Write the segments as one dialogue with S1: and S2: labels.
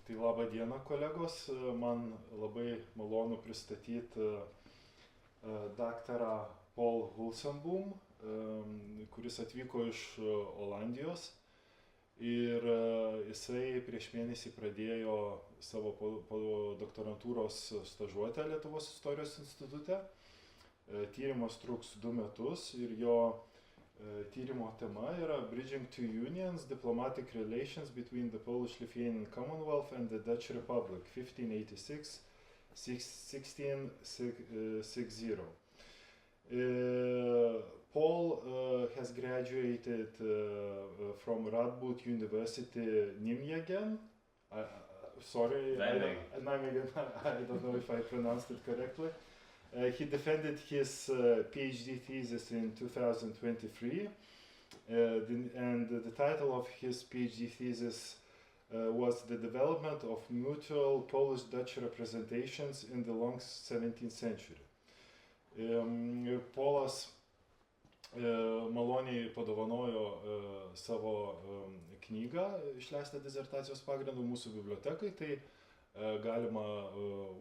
S1: Tai labą dieną, kolegos. Man labai malonu pristatyti daktarą Paul Hulsenboom, kuris atvyko iš Olandijos. Ir jisai prieš mėnesį pradėjo savo doktorantūros stažuotę Lietuvos istorijos institute. Tyrimas truks 2 metus ir jo tyrimo tema yra Bridging Two Unions, Diplomatic Relations between the Polish-Lithuanian Commonwealth and the Dutch Republic, 1586-1660. Paul has graduated from Radboud University, Nijmegen. Sorry, Nijmegen. I don't know if I pronounced it correctly. He defended his PhD thesis in 2023, and the title of his PhD thesis was The Development of Mutual Polish-Dutch Representations in the Long 17th Century. Paulas maloniai padovanojo savo knygą, išleistą disertacijos pagrindu mūsų bibliotekai, tai galima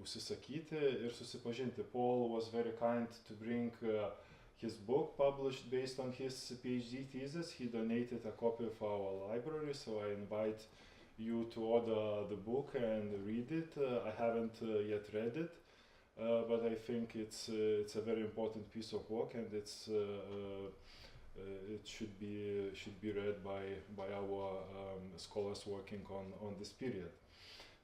S1: užsisakyti ir susipažinti. Paul was very kind to bring his book published based on his PhD thesis. He donated a copy of our library, so I invite you to order the book and read it. I haven't yet read it, but I think it's a very important piece of work, and it should be read by our scholars working on this period.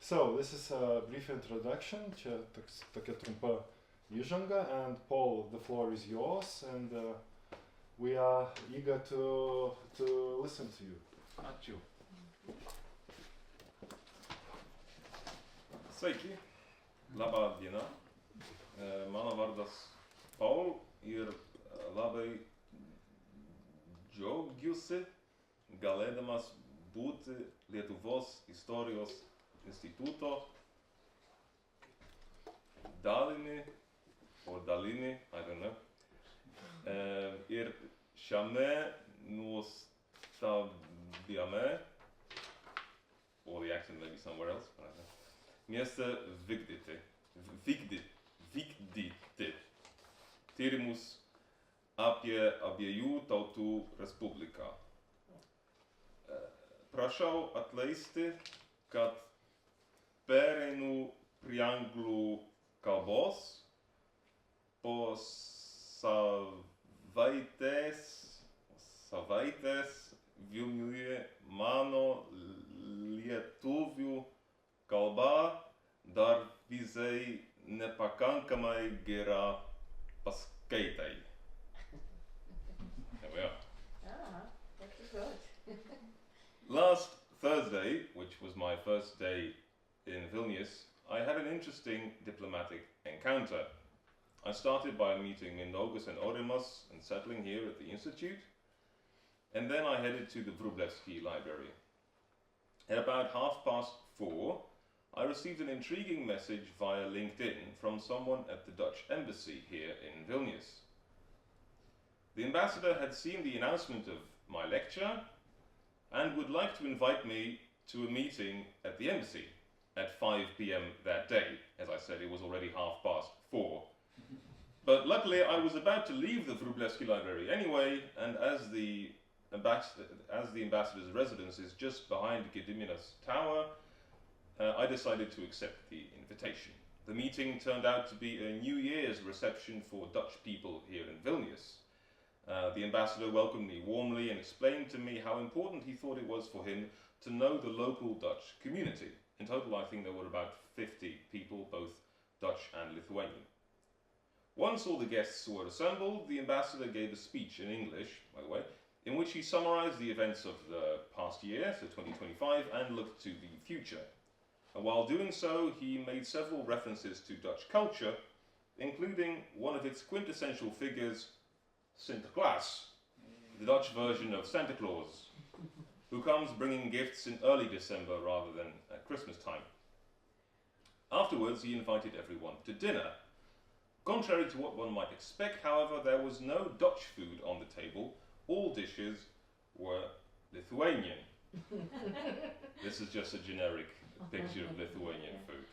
S1: So, this is a brief introduction, čia tokia trumpa įžanga, and Paul, the floor is yours, and we are eager to listen to you.
S2: Ačiū. Sveiki, labą dieną. Mano vardas Paul ir labai džiaugiuosi galėdamas būti Lietuvos istorijos Instituto dalimi, or dalini, I don't know. Ir šiame nuostabiame, or the accent may be somewhere else, but I don't know. Mieste vykdyti tyrimus apie abiejų tautų respubliką. Prašau atleisti, kad pereinu prie anglų kalbos po savaitės Vilniuje mano lietuvių kalba dar visai nepakankamai gera paskaitai. There we are.
S3: That's good.
S2: Last Thursday, which was my first day in Vilnius, I had an interesting diplomatic encounter. I started by meeting Mindaugas and Orimas and settling here at the Institute, and then I headed to the Wróblewski Library. At about 4:30, I received an intriguing message via LinkedIn from someone at the Dutch Embassy here in Vilnius. The ambassador had seen the announcement of my lecture and would like to invite me to a meeting at the embassy at 5 p.m. that day. As I said, it was already 4:30. But luckily, I was about to leave the Wróblewski Library anyway, and as the ambassador's residence is just behind Gediminas Tower, I decided to accept the invitation. The meeting turned out to be a New Year's reception for Dutch people here in Vilnius. The ambassador welcomed me warmly and explained to me how important he thought it was for him to know the local Dutch community. In total, I think there were about 50 people, both Dutch and Lithuanian. Once all the guests were assembled, the ambassador gave a speech in English, by the way, in which he summarized the events of the past year, so 2025, and looked to the future. And while doing so, he made several references to Dutch culture, including one of its quintessential figures, Sinterklaas, the Dutch version of Santa Claus, who comes bringing gifts in early December rather than at Christmas time. Afterwards, he invited everyone to dinner. Contrary to what one might expect, however, there was no Dutch food on the table. All dishes were Lithuanian. This is just a generic picture of Lithuanian food.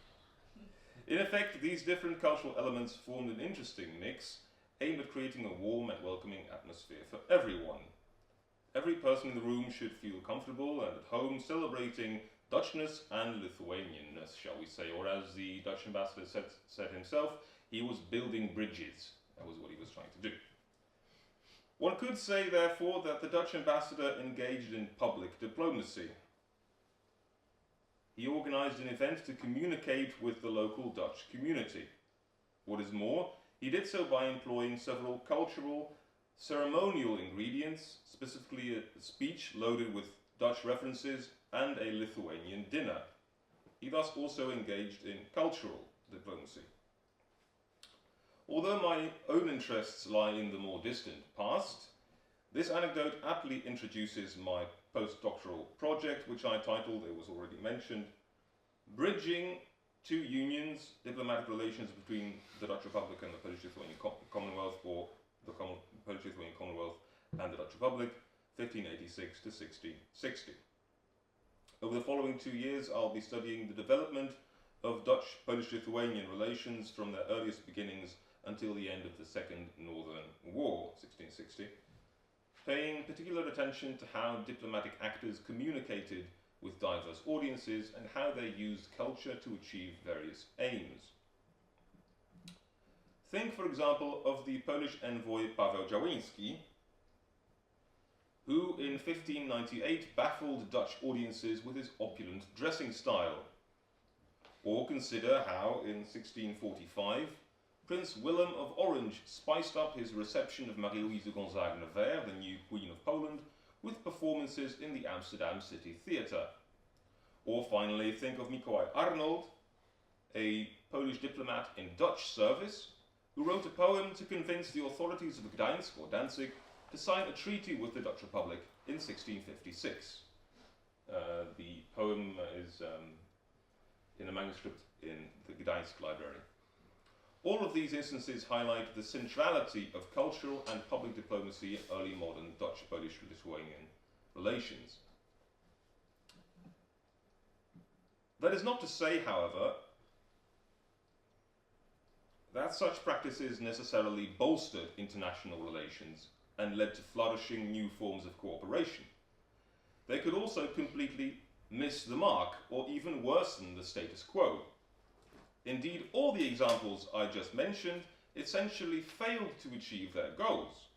S2: In effect, these different cultural elements formed an interesting mix aimed at creating a warm and welcoming atmosphere for everyone. Every person in the room should feel comfortable and at home, celebrating Dutchness and Lithuanianness, shall we say, or as the Dutch ambassador said himself, he was building bridges. That was what he was trying to do. One could say, therefore, that the Dutch ambassador engaged in public diplomacy. He organized an event to communicate with the local Dutch community. What is more, he did so by employing several cultural, ceremonial ingredients, specifically a speech loaded with Dutch references and a Lithuanian dinner. He thus also engaged in cultural diplomacy. Although my own interests lie in the more distant past, this anecdote aptly introduces my postdoctoral project, which I titled, it was already mentioned, Bridging Two Unions, Diplomatic Relations Between the Dutch Republic and the Polish-Lithuanian Commonwealth, or the Polish-Lithuanian Commonwealth and the Dutch Republic, 1586 to 1660. Over the following 2 years, I'll be studying the development of Dutch-Polish-Lithuanian relations from their earliest beginnings until the end of the Second Northern War, 1660, paying particular attention to how diplomatic actors communicated with diverse audiences and how they used culture to achieve various aims. Think, for example, of the Polish envoy Paweł Jaworski, who in 1598 baffled Dutch audiences with his opulent dressing style. Or consider how, in 1645, Prince Willem of Orange spiced up his reception of Marie-Louise de Gonzague-Nevers, the new Queen of Poland, with performances in the Amsterdam City Theatre. Or finally, think of Mikołaj Arnold, a Polish diplomat in Dutch service, who wrote a poem to convince the authorities of Gdańsk or Danzig to sign a treaty with the Dutch Republic in 1656. The poem is in a manuscript in the Gdańsk library. All of these instances highlight the centrality of cultural and public diplomacy in early modern Dutch-Polish-Lithuanian relations. That is not to say, however, that such practices necessarily bolstered international relations and led to flourishing new forms of cooperation. They could also completely miss the mark or even worsen the status quo. Indeed, all the examples I just mentioned essentially failed to achieve their goals.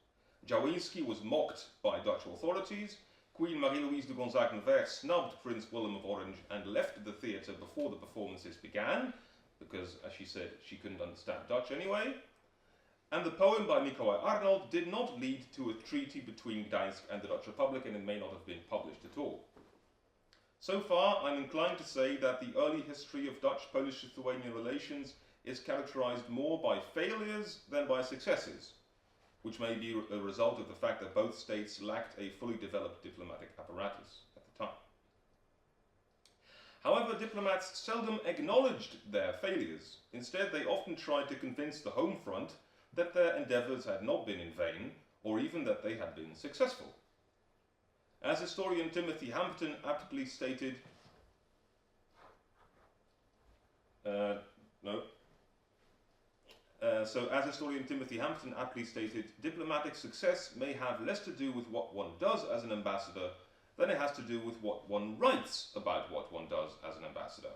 S2: Jaworski was mocked by Dutch authorities, Queen Marie-Louise de Gonzague-Nevers snubbed Prince Willem of Orange and left the theatre before the performances began, because, as she said, she couldn't understand Dutch anyway. And the poem by Mikołaj Arnold did not lead to a treaty between Gdańsk and the Dutch Republic, and it may not have been published at all. So far, I'm inclined to say that the early history of Dutch-Polish-Lithuanian relations is characterized more by failures than by successes, which may be a result of the fact that both states lacked a fully developed diplomatic apparatus at the time. However, diplomats seldom acknowledged their failures. Instead, they often tried to convince the home front that their endeavours had not been in vain, or even that they had been successful. As historian Timothy Hampton aptly stated, diplomatic success may have less to do with what one does as an ambassador than it has to do with what one writes about what one does as an ambassador.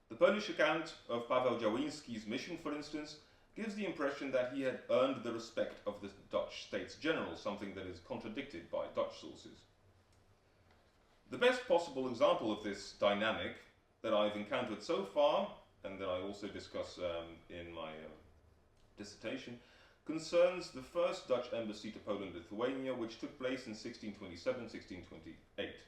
S2: The Polish account of Paweł Jaworski's mission, for instance, gives the impression that he had earned the respect of the Dutch States General, something that is contradicted by Dutch sources. The best possible example of this dynamic that I've encountered so far, and that I also discuss in my dissertation, concerns the first Dutch embassy to Poland-Lithuania, which took place in 1627-1628.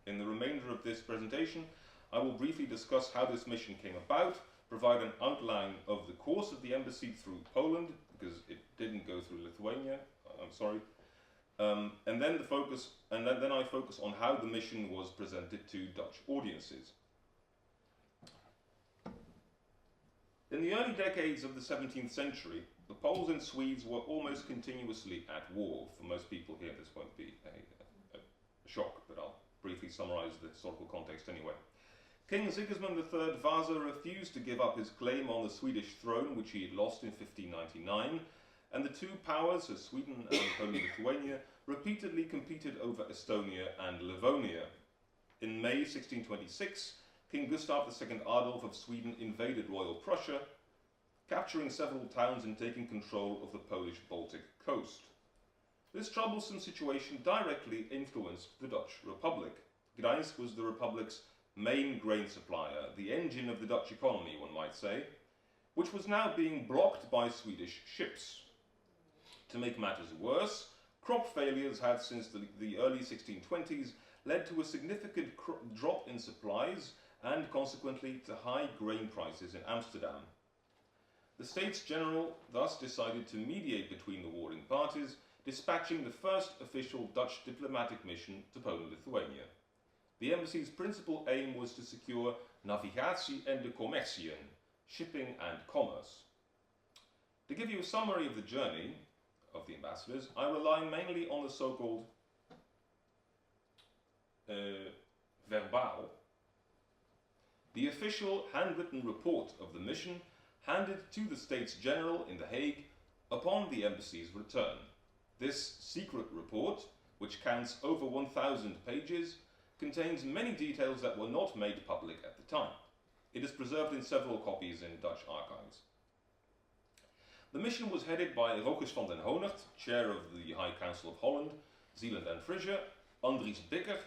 S2: In the remainder of this presentation, I will briefly discuss how this mission came about, provide an outline of the course of the embassy through Poland, because it didn't go through Lithuania, I'm sorry, and then I focus on how the mission was presented to Dutch audiences. In the early decades of the 17th century, the Poles and Swedes were almost continuously at war. For most people here, this won't be a shock, but I'll briefly summarize the historical context anyway. King Sigismund III Vasa refused to give up his claim on the Swedish throne, which he had lost in 1599, and the two powers, so Sweden and Poland-Lithuania, repeatedly competed over Estonia and Livonia. In May 1626, King Gustav II Adolf of Sweden invaded Royal Prussia, capturing several towns and taking control of the Polish Baltic coast. This troublesome situation directly influenced the Dutch Republic. Gdańsk was the Republic's main grain supplier, the engine of the Dutch economy, one might say, which was now being blocked by Swedish ships. To make matters worse, crop failures had since the early 1620s led to a significant drop in supplies and consequently to high grain prices in Amsterdam. The States General thus decided to mediate between the warring parties, dispatching the first official Dutch diplomatic mission to Poland-Lithuania. The embassy's principal aim was to secure navigatie en de commercien, shipping and commerce. To give you a summary of the journey of the ambassadors, I rely mainly on the so-called verbal, the official handwritten report of the mission handed to the States General in The Hague upon the embassy's return. This secret report, which counts over 1,000 pages, contains many details that were not made public at the time. It is preserved in several copies in Dutch archives. The mission was headed by Rochus van den Honert, chair of the High Council of Holland, Zeeland and Frisia, Andries Bikker,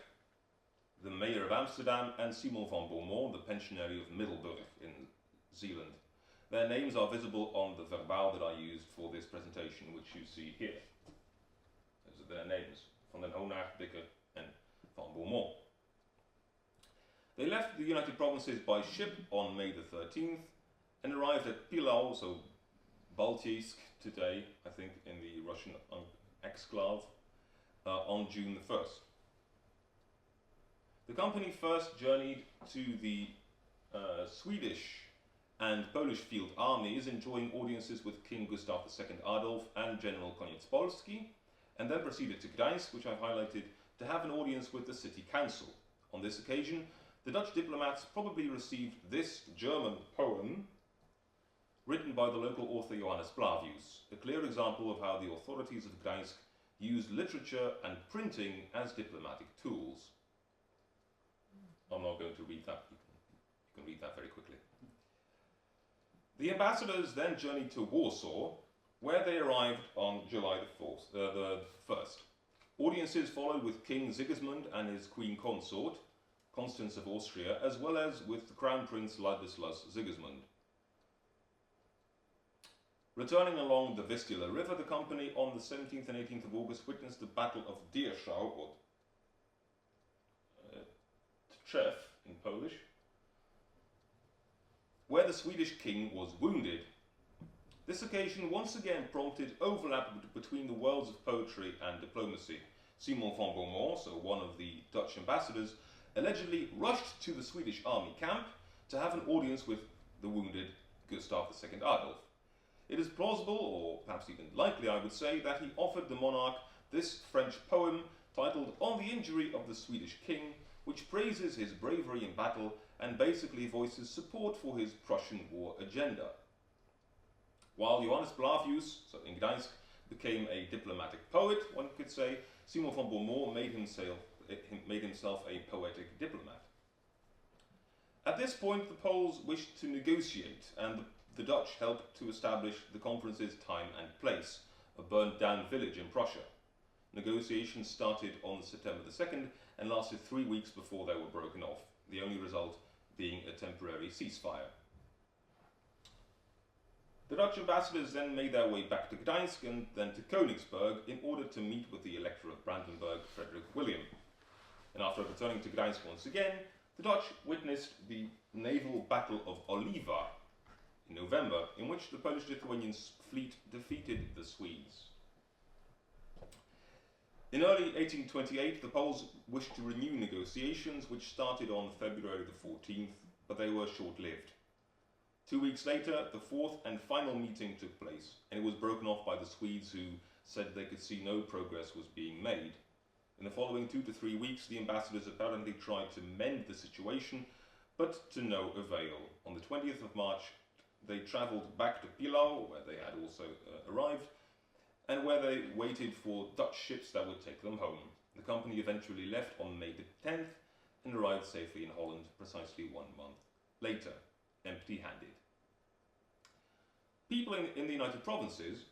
S2: the mayor of Amsterdam, and Simon van Beaumont, the pensionary of Middelburg in Zeeland. Their names are visible on the verbal that I used for this presentation, which you see here. Those are their names, van den Honert, Bikker and van Beaumont. They left the United Provinces by ship on May the 13th and arrived at Pilau, so Baltijsk today, I think, in the Russian exclave, on June the 1st. The company first journeyed to the Swedish and Polish field armies, enjoying audiences with King Gustav II Adolf and General Koniecpolski, and then proceeded to Gdańsk, which I've highlighted, to have an audience with the city council. On this occasion, the Dutch diplomats probably received this German poem, written by the local author Johannes Blavius, a clear example of how the authorities of Gdańsk used literature and printing as diplomatic tools. I'm not going to read that, you can read that very quickly. The ambassadors then journeyed to Warsaw, where they arrived on July the 1st. Audiences followed with King Sigismund and his queen consort, Constance of Austria, as well as with the Crown Prince Ladislas Sigismund. Returning along the Vistula River, the company on the 17th and 18th of August witnessed the Battle of Dierzał, or Tczew in Polish, where the Swedish king was wounded. This occasion once again prompted overlap between the worlds of poetry and diplomacy. Simon van Beaumont, so one of the Dutch ambassadors, allegedly rushed to the Swedish army camp to have an audience with the wounded Gustav II Adolf. It is plausible, or perhaps even likely I would say, that he offered the monarch this French poem titled On the Injury of the Swedish King, which praises his bravery in battle and basically voices support for his Prussian war agenda. While Johannes Blavius, so in Gdańsk, became a diplomatic poet, one could say, Simon van Beaumont made himself a poetic diplomat. At this point, the Poles wished to negotiate, and the Dutch helped to establish the conference's time and place, a burnt-down village in Prussia. Negotiations started on September the 2nd and lasted 3 weeks before they were broken off, the only result being a temporary ceasefire. The Dutch ambassadors then made their way back to Gdańsk and then to Königsberg in order to meet with the Elector of Brandenburg, Frederick William. And after returning to Gdańsk once again, the Dutch witnessed the naval Battle of Oliva in November, in which the Polish-Lithuanian fleet defeated the Swedes. In early 1828, the Poles wished to renew negotiations, which started on February the 14th, but they were short-lived. 2 weeks later, the fourth and final meeting took place, and it was broken off by the Swedes, who said they could see no progress was being made. In the following 2 to 3 weeks, the ambassadors apparently tried to mend the situation, but to no avail. On the 20th of March, they travelled back to Pilau, where they had also arrived, and where they waited for Dutch ships that would take them home. The company eventually left on May the 10th and arrived safely in Holland precisely 1 month later, empty-handed. People in the United Provinces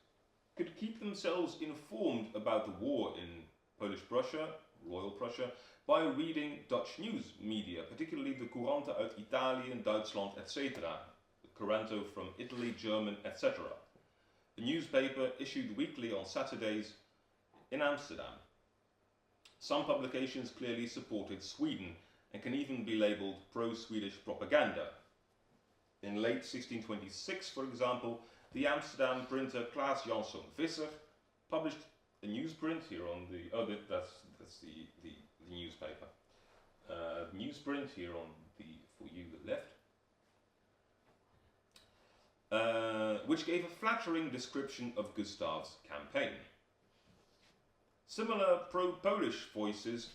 S2: could keep themselves informed about the war in Polish Prussia, Royal Prussia, by reading Dutch news media, particularly the Couranten uit Italië, Duitsland, etc., the Coranto from Italy, German, etc., a newspaper issued weekly on Saturdays in Amsterdam. Some publications clearly supported Sweden and can even be labelled pro-Swedish propaganda. In late 1626, for example, the Amsterdam printer Klaas Janszoon Visser published a newsprint here on the that's the newspaper. Newsprint here on the for you the left, which gave a flattering description of Gustav's campaign. Similar pro-Polish voices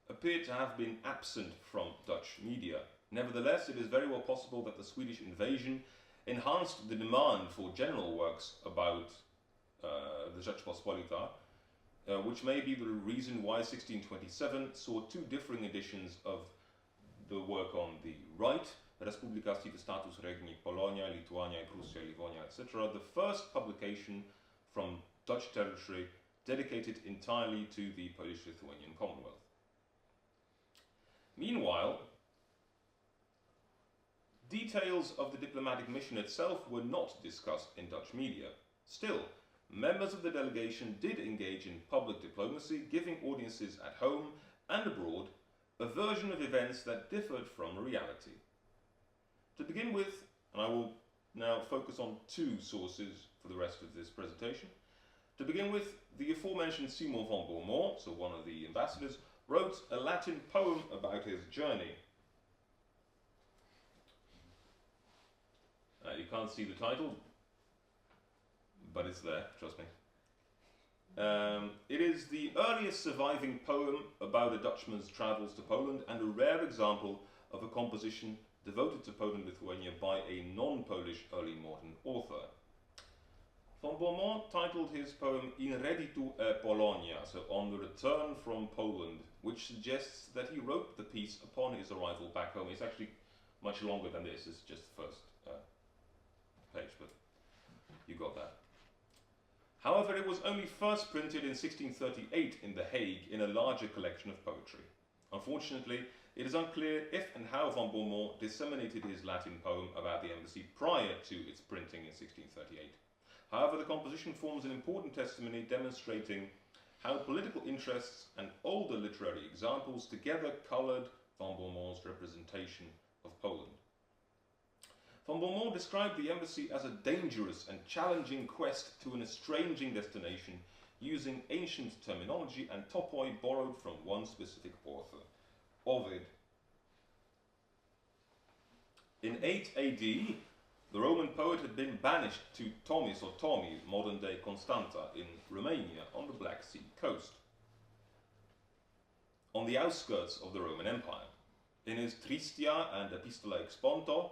S2: appear to have been absent from Dutch media. Nevertheless, it is very well possible that the Swedish invasion enhanced the demand for general works about the Rzeczpospolita, which may be the reason why 1627 saw 2 differing editions of the work on the right, Res publicacji de status regni Polonia, Lithuania, Prussia, Livonia, etc., the first publication from Dutch territory dedicated entirely to the Polish-Lithuanian Commonwealth. Meanwhile, details of the diplomatic mission itself were not discussed in Dutch media. Still, members of the delegation did engage in public diplomacy, giving audiences at home and abroad a version of events that differed from reality. To begin with, and I will now focus on 2 sources for the rest of this presentation. To begin with, the aforementioned Simon van Beaumont, so one of the ambassadors, wrote a Latin poem about his journey. You can't see the title, but it's there, trust me. It is the earliest surviving poem about a Dutchman's travels to Poland and a rare example of a composition devoted to Poland-Lithuania by a non-Polish early modern author. Van Beaumont titled his poem In Reditu e Polonia, so on the return from Poland, which suggests that he wrote the piece upon his arrival back home. It's actually much longer than this, it's just the first page, but you got that. However, it was only first printed in 1638 in The Hague in a larger collection of poetry. Unfortunately, it is unclear if and how van Beaumont disseminated his Latin poem about the embassy prior to its printing in 1638. However, the composition forms an important testimony demonstrating how political interests and older literary examples together coloured van Beaumont's representation of Poland. Van Beaumont described the embassy as a dangerous and challenging quest to an estranging destination using ancient terminology and topoi borrowed from one specific author, Ovid. In 8 AD, the Roman poet had been banished to Tomis or Tomi, modern-day Constanta, in Romania on the Black Sea coast, on the outskirts of the Roman Empire. In his Tristia and Epistola Exponto,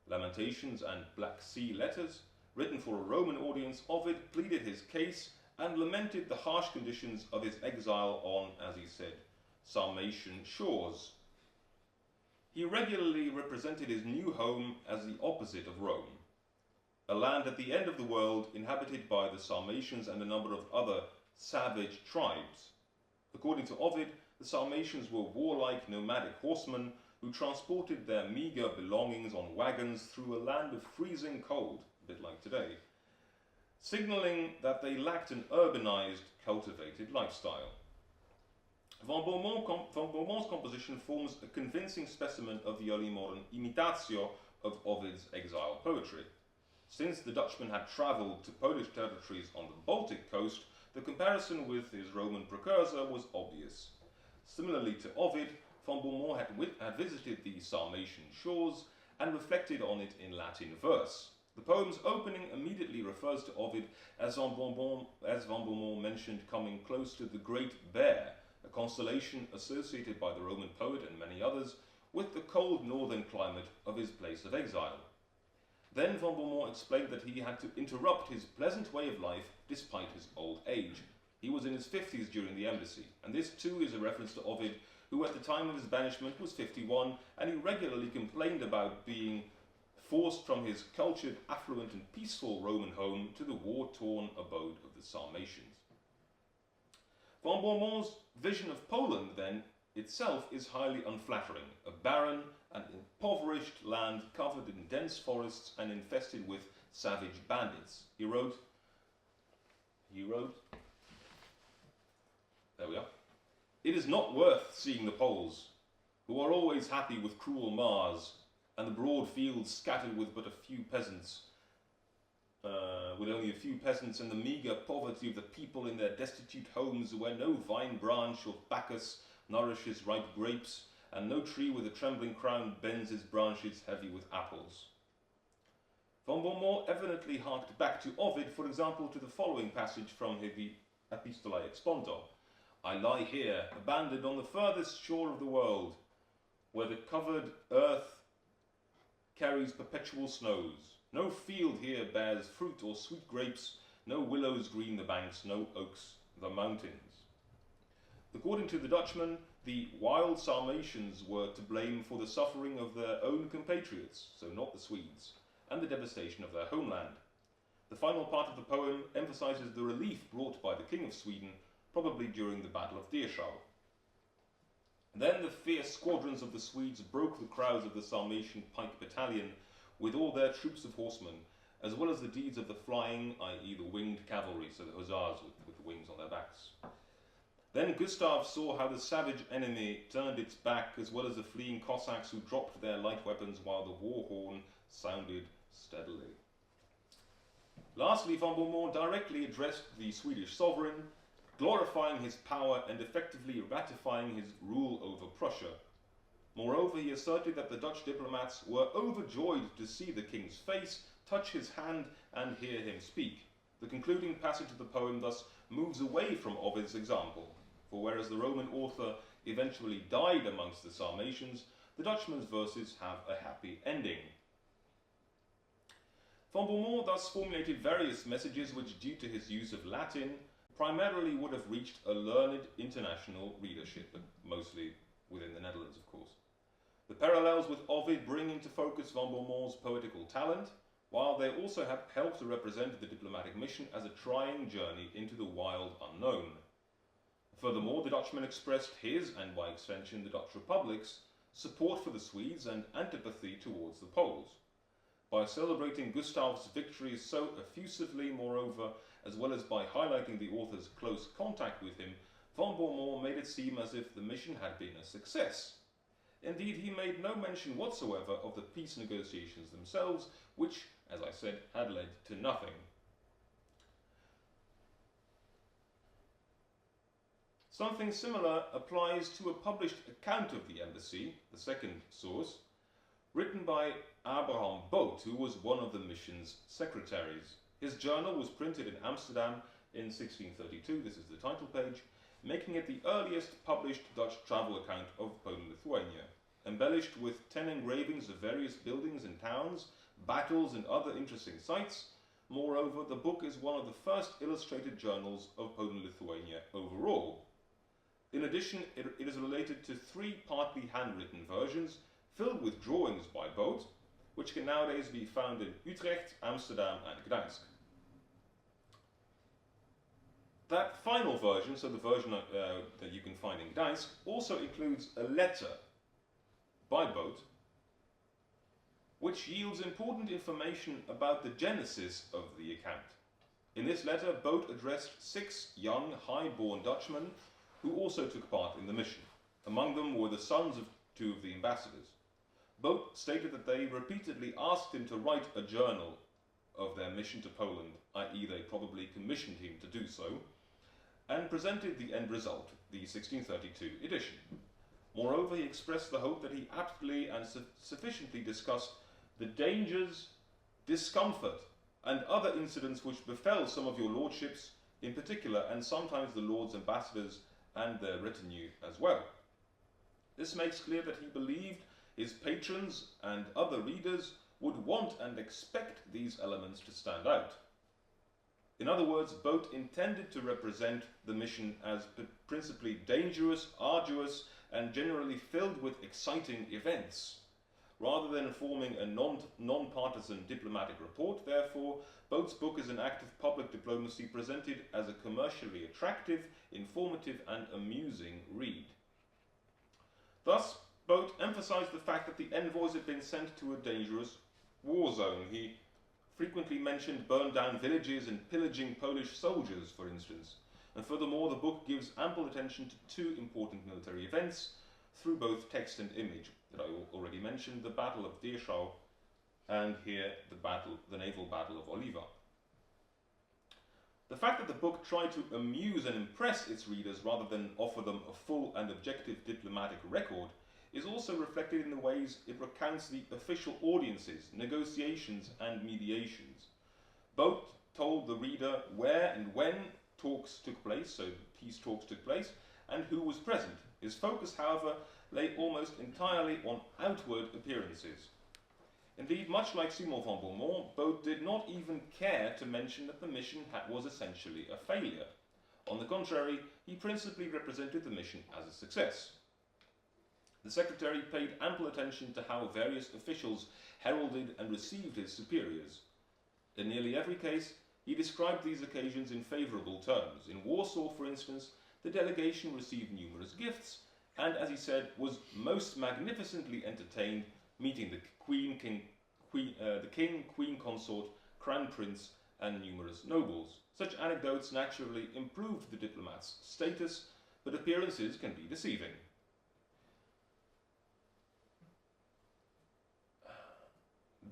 S2: Lamentations and Black Sea Letters, written for a Roman audience, Ovid pleaded his case and lamented the harsh conditions of his exile on, as he said, Sarmatian shores. He regularly represented his new home as the opposite of Rome, a land at the end of the world inhabited by the Sarmatians and a number of other savage tribes. According to Ovid, the Sarmatians were warlike nomadic horsemen who transported their meagre belongings on wagons through a land of freezing cold, a bit like today, signalling that they lacked an urbanized, cultivated lifestyle. Van Beaumont's composition forms a convincing specimen of the early modern imitatio of Ovid's exile poetry. Since the Dutchman had travelled to Polish territories on the Baltic coast, the comparison with his Roman precursor was obvious. Similarly to Ovid, Van Beaumont had visited the Sarmatian shores and reflected on it in Latin verse. The poem's opening immediately refers to Ovid as Van Beaumont mentioned coming close to the Great Bear, a constellation associated by the Roman poet and many others with the cold northern climate of his place of exile. Then von Beaumont explained that he had to interrupt his pleasant way of life despite his old age. He was in his 50s during the embassy, and this too is a reference to Ovid, who at the time of his banishment was 51, and he regularly complained about being forced from his cultured, affluent and peaceful Roman home to the war-torn abode of the Sarmatians. Von Beaumont's vision of Poland, then, itself is highly unflattering, a barren and impoverished land covered in dense forests and infested with savage bandits. He wrote, there we are, "It is not worth seeing the Poles, who are always happy with cruel Mars, and the broad fields scattered with but a few peasants, with only a few peasants and the meagre poverty of the people in their destitute homes where no vine branch of Bacchus nourishes ripe grapes, and no tree with a trembling crown bends its branches heavy with apples." Von Beaumont evidently harked back to Ovid, for example, to the following passage from the Epistolae Expontor. "I lie here, abandoned on the furthest shore of the world, where the covered earth carries perpetual snows. No field here bears fruit or sweet grapes, no willows green the banks, no oaks the mountains." According to the Dutchman, the wild Sarmatians were to blame for the suffering of their own compatriots, so not the Swedes, and the devastation of their homeland. The final part of the poem emphasizes the relief brought by the King of Sweden, probably during the Battle of Dessau. Then the fierce squadrons of the Swedes broke the crowds of the Sarmatian pike battalion with all their troops of horsemen, as well as the deeds of the flying, i.e. the winged cavalry, so the hussars with the wings on their backs. Then Gustav saw how the savage enemy turned its back, as well as the fleeing Cossacks who dropped their light weapons while the war horn sounded steadily. Lastly, von Beaumont directly addressed the Swedish sovereign, glorifying his power and effectively ratifying his rule over Prussia. Moreover, he asserted that the Dutch diplomats were overjoyed to see the king's face, touch his hand, and hear him speak. The concluding passage of the poem thus moves away from Ovid's example, for whereas the Roman author eventually died amongst the Sarmatians, the Dutchman's verses have a happy ending. Von Beaumont thus formulated various messages which, due to his use of Latin, primarily would have reached a learned international readership, but mostly within the Netherlands, of course. The parallels with Ovid bring into focus von Beaumont's poetical talent, while they also have helped to represent the diplomatic mission as a trying journey into the wild unknown. Furthermore, the Dutchman expressed his, and by extension the Dutch Republic's, support for the Swedes and antipathy towards the Poles. By celebrating Gustav's victories so effusively, moreover, as well as by highlighting the author's close contact with him, von Beaumont made it seem as if the mission had been a success. Indeed, he made no mention whatsoever of the peace negotiations themselves, which, as I said, had led to nothing. Something similar applies to a published account of the embassy, the second source, written by Abraham Boot, who was one of the mission's secretaries. His journal was printed in Amsterdam in 1632, this is the title page, making it the earliest published Dutch travel account of Poland-Lithuania, embellished with 10 engravings of various buildings and towns, battles and other interesting sights. Moreover, the book is one of the first illustrated journals of Poland-Lithuania overall. In addition, it is related to 3 partly handwritten versions filled with drawings by Boot, which can nowadays be found in Utrecht, Amsterdam and Gdańsk. That final version, so the version that you can find in Gdańsk, also includes a letter by Boot, which yields important information about the genesis of the account. In this letter, Boot addressed 6 young, high-born Dutchmen who also took part in the mission. Among them were the sons of 2 of the ambassadors. Boot stated that they repeatedly asked him to write a journal of their mission to Poland, i.e. they probably commissioned him to do so, and presented the end result, the 1632 edition. Moreover, he expressed the hope that he aptly and sufficiently discussed the dangers, discomfort, and other incidents which befell some of your lordships in particular, and sometimes the lords ambassadors and their retinue as well. This makes clear that he believed his patrons and other readers would want and expect these elements to stand out. In other words, Both intended to represent the mission as principally dangerous, arduous, and generally filled with exciting events. Rather than forming a non-partisan diplomatic report, therefore, Both's book is an act of public diplomacy presented as a commercially attractive, informative, and amusing read. Thus, Both emphasized the fact that the envoys had been sent to a dangerous war zone. He frequently mentioned burned down villages and pillaging Polish soldiers, for instance. And furthermore, the book gives ample attention to two important military events through both text and image that I already mentioned, the Battle of Dachau and here the naval battle of Oliva. The fact that the book tried to amuse and impress its readers rather than offer them a full and objective diplomatic record is also reflected in the ways it recounts the official audiences, negotiations, and mediations. Both told the reader where and when talks took place, so peace talks took place, and who was present. His focus, however, lay almost entirely on outward appearances. Indeed, much like Simon von Beaumont, Both did not even care to mention that the mission was essentially a failure. On the contrary, he principally represented the mission as a success. The secretary paid ample attention to how various officials heralded and received his superiors. In nearly every case, he described these occasions in favourable terms. In Warsaw, for instance, the delegation received numerous gifts, and, as he said, was most magnificently entertained, meeting the king, queen consort, crown prince, and numerous nobles. Such anecdotes naturally improved the diplomat's status, but appearances can be deceiving.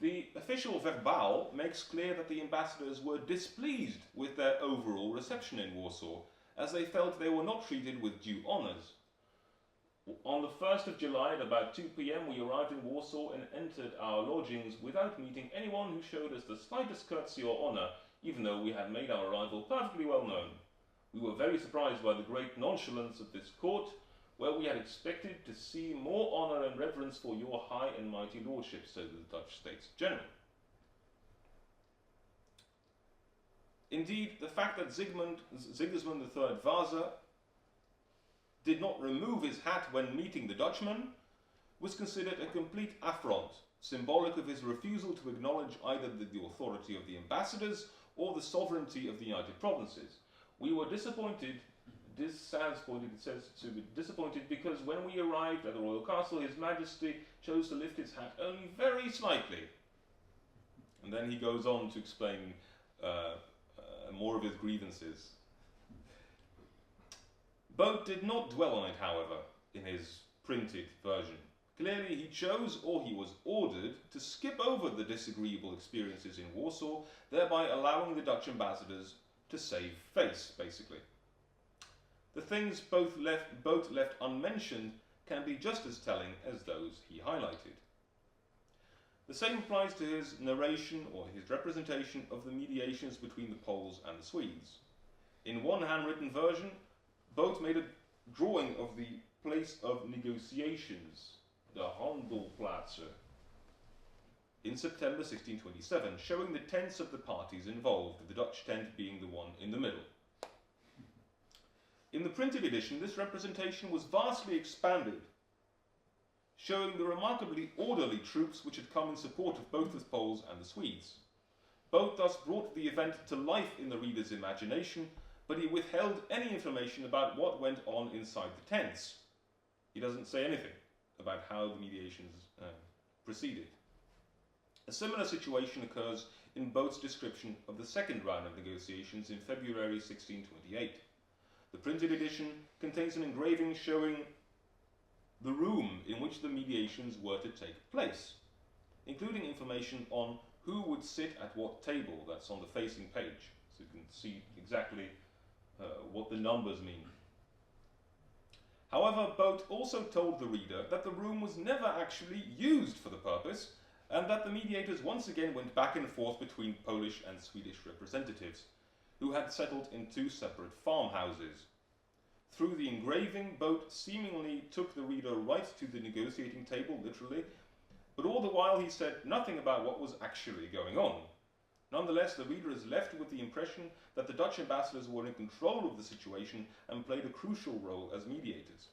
S2: The official verbal makes clear that the ambassadors were displeased with their overall reception in Warsaw, as they felt they were not treated with due honours. On the 1st of July at about 2 p.m. we arrived in Warsaw and entered our lodgings without meeting anyone who showed us the slightest courtesy or honour, even though we had made our arrival perfectly well known. We were very surprised by the great nonchalance of this court, where we had expected to see more honour and reverence for your high and mighty lordship, said the Dutch States General. Indeed, the fact that Sigismund III Vasa did not remove his hat when meeting the Dutchman was considered a complete affront, symbolic of his refusal to acknowledge either the authority of the ambassadors or the sovereignty of the United Provinces. We were disappointed. It says to be disappointed because when we arrived at the royal castle, His Majesty chose to lift his hat only very slightly. And then he goes on to explain more of his grievances. Both did not dwell on it, however, in his printed version. Clearly he chose, or he was ordered, to skip over the disagreeable experiences in Warsaw, thereby allowing the Dutch ambassadors to save face, basically. The things both left unmentioned can be just as telling as those he highlighted. The same applies to his narration or his representation of the mediations between the Poles and the Swedes. In one handwritten version, Both made a drawing of the place of negotiations, the Handelplatz, in September 1627, showing the tents of the parties involved, the Dutch tent being the one in the middle. In the printed edition, this representation was vastly expanded, showing the remarkably orderly troops which had come in support of both the Poles and the Swedes. Both thus brought the event to life in the reader's imagination, but he withheld any information about what went on inside the tents. He doesn't say anything about how the mediations proceeded. A similar situation occurs in Both's description of the second round of negotiations in February 1628. The printed edition contains an engraving showing the room in which the mediations were to take place, including information on who would sit at what table. That's on the facing page, so you can see exactly what the numbers mean. However, Both also told the reader that the room was never actually used for the purpose, and that the mediators once again went back and forth between Polish and Swedish representatives, who had settled in two separate farmhouses. Through the engraving, Boat seemingly took the reader right to the negotiating table, literally, but all the while he said nothing about what was actually going on. Nonetheless, the reader is left with the impression that the Dutch ambassadors were in control of the situation and played a crucial role as mediators.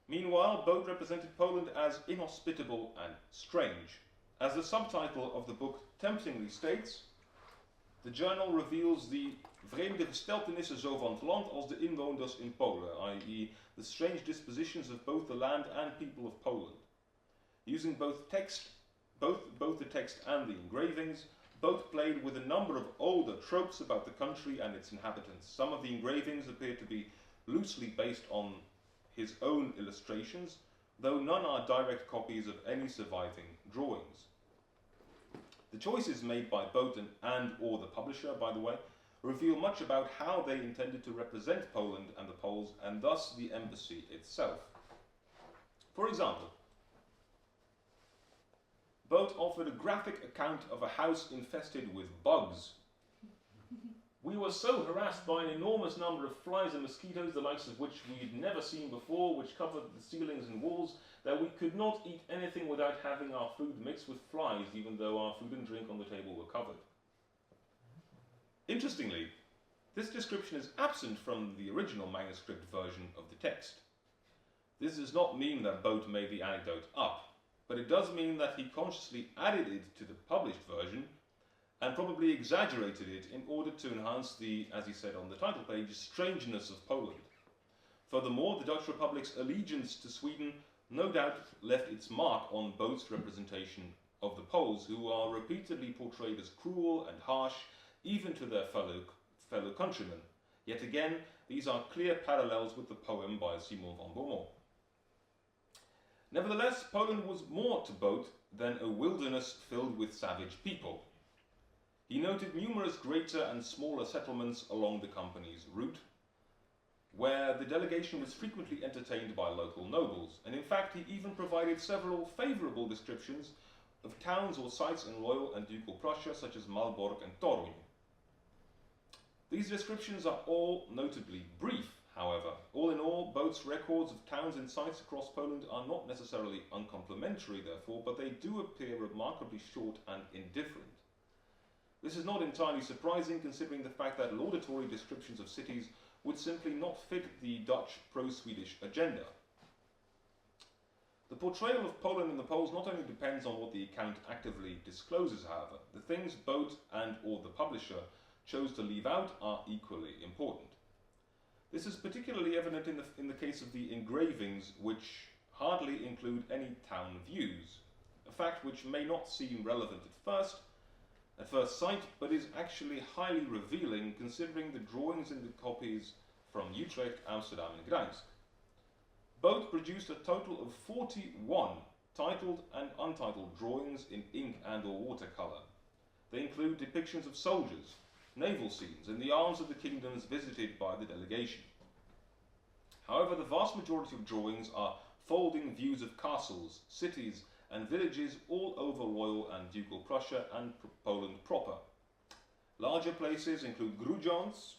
S2: Meanwhile, Boat represented Poland as inhospitable and strange. As the subtitle of the book temptingly states, the journal reveals the vreemde gesteltenissen zo van het land als de inwoners in Polen, i.e. the strange dispositions of both the land and people of Poland. Using both the text and the engravings, Boat played with a number of older tropes about the country and its inhabitants. Some of the engravings appear to be loosely based on his own illustrations, though none are direct copies of any surviving drawings. The choices made by Boat and or the publisher, by the way, reveal much about how they intended to represent Poland and the Poles, and thus the embassy itself. For example, Boat offered a graphic account of a house infested with bugs. We were so harassed by an enormous number of flies and mosquitoes, the likes of which we had never seen before, which covered the ceilings and walls, that we could not eat anything without having our food mixed with flies, even though our food and drink on the table were covered. Interestingly, this description is absent from the original manuscript version of the text. This does not mean that Boat made the anecdote up, but it does mean that he consciously added it to the published version and probably exaggerated it in order to enhance the, as he said on the title page, strangeness of Poland. Furthermore, the Dutch Republic's allegiance to Sweden no doubt left its mark on Boat's representation of the Poles, who are repeatedly portrayed as cruel and harsh, even to their fellow countrymen. Yet again, these are clear parallels with the poem by Simon van Beaumont. Nevertheless, Poland was more to Boat than a wilderness filled with savage people. He noted numerous greater and smaller settlements along the company's route, where the delegation was frequently entertained by local nobles, and in fact he even provided several favourable descriptions of towns or sites in royal and ducal Prussia, such as Malbork and Toruń. These descriptions are all notably brief, however. All in all, Boat's records of towns and sites across Poland are not necessarily uncomplimentary, therefore, but they do appear remarkably short and indifferent. This is not entirely surprising, considering the fact that laudatory descriptions of cities would simply not fit the Dutch pro-Swedish agenda. The portrayal of Poland and the Poles not only depends on what the account actively discloses, however. The things Boat and or the publisher chose to leave out are equally important. This is particularly evident in the case of the engravings, which hardly include any town views, a fact which may not seem relevant at first sight, but is actually highly revealing considering the drawings in the copies from Utrecht, Amsterdam and Gdańsk. Boat produced a total of 41 titled and untitled drawings in ink and or watercolour. They include depictions of soldiers, naval scenes and the arms of the kingdoms visited by the delegation. However, the vast majority of drawings are folding views of castles, cities and villages all over royal and ducal Prussia and Poland proper. Larger places include Grudziądz,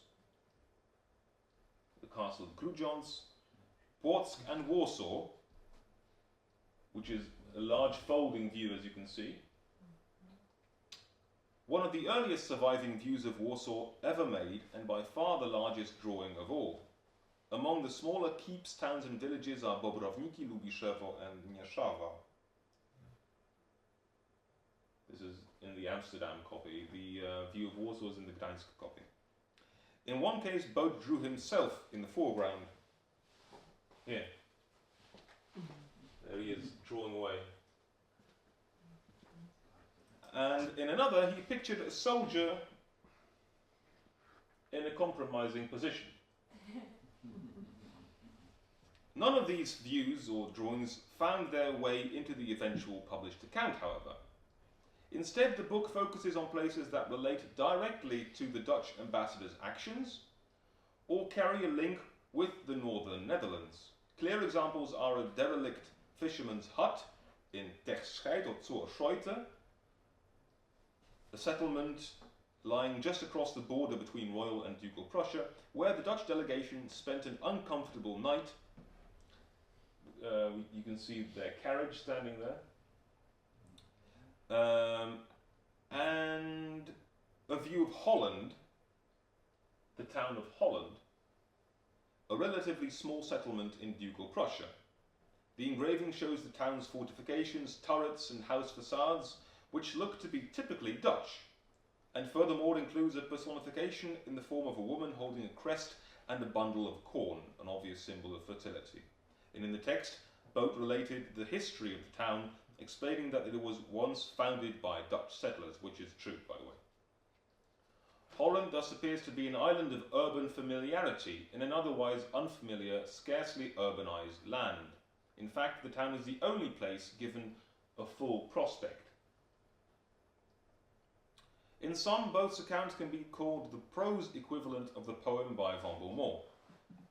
S2: the castle of Grudziądz, Płock and Warsaw, which is a large folding view, as you can see. One of the earliest surviving views of Warsaw ever made, and by far the largest drawing of all. Among the smaller keeps, towns and villages are Bobrowniki, Lubiszewo and Nieszawa. This is in the Amsterdam copy. The view of Warsaw is in the Gdańsk copy. In one case, Boat drew himself in the foreground. Here. There he is, drawing away. And in another, he pictured a soldier in a compromising position. None of these views or drawings found their way into the eventual published account, however. Instead, the book focuses on places that relate directly to the Dutch ambassador's actions or carry a link with the northern Netherlands. Clear examples are a derelict fisherman's hut in Terschheid or Zoerscheute, a settlement lying just across the border between Royal and Ducal Prussia, where the Dutch delegation spent an uncomfortable night. You can see their carriage standing there. And a view of Holland, the town of Holland, a relatively small settlement in Ducal Prussia. The engraving shows the town's fortifications, turrets and house facades, which look to be typically Dutch, and furthermore includes a personification in the form of a woman holding a crest and a bundle of corn, an obvious symbol of fertility. And in the text, Boat related the history of the town, explaining that it was once founded by Dutch settlers, which is true, by the way. Holland thus appears to be an island of urban familiarity in an otherwise unfamiliar, scarcely urbanized land. In fact, the town is the only place given a full prospect. In some, both accounts can be called the prose equivalent of the poem by Van Beaumont.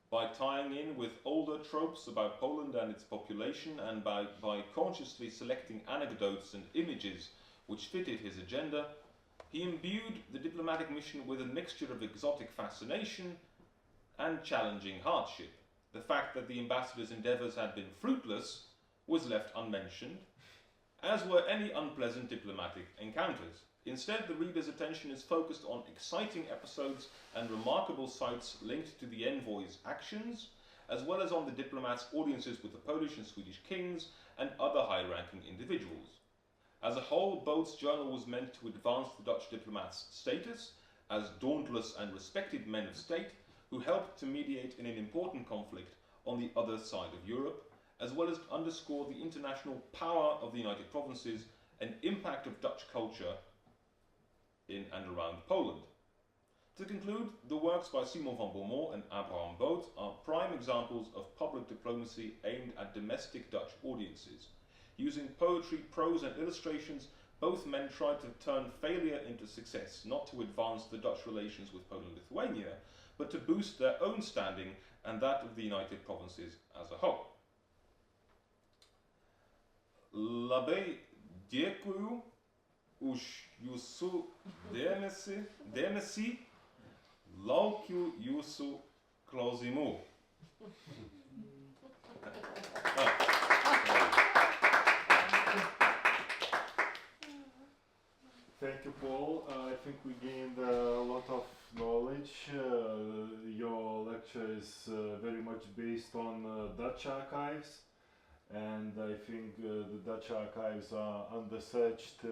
S2: By tying in with older tropes about Poland and its population, and by consciously selecting anecdotes and images which fitted his agenda, he imbued the diplomatic mission with a mixture of exotic fascination and challenging hardship. The fact that the ambassador's endeavours had been fruitless was left unmentioned, as were any unpleasant diplomatic encounters. Instead, the reader's attention is focused on exciting episodes and remarkable sights linked to the envoy's actions, as well as on the diplomat's audiences with the Polish and Swedish kings and other high-ranking individuals. As a whole, Boat's journal was meant to advance the Dutch diplomat's status as dauntless and respected men of state who helped to mediate in an important conflict on the other side of Europe, as well as to underscore the international power of the United Provinces and impact of Dutch culture in and around Poland. To conclude, the works by Simon van Beaumont and Abraham Boot are prime examples of public diplomacy aimed at domestic Dutch audiences. Using poetry, prose and illustrations, both men tried to turn failure into success, not to advance the Dutch relations with Poland-Lithuania, but to boost their own standing and that of the United Provinces as a whole. Labai dėkui už jūsų dėmesį, laukiu jūsų klausimų.
S1: Thank you, Paul. I think we gained a lot of knowledge. Your lecture is very much based on Dutch archives, and I think the Dutch archives are undersearched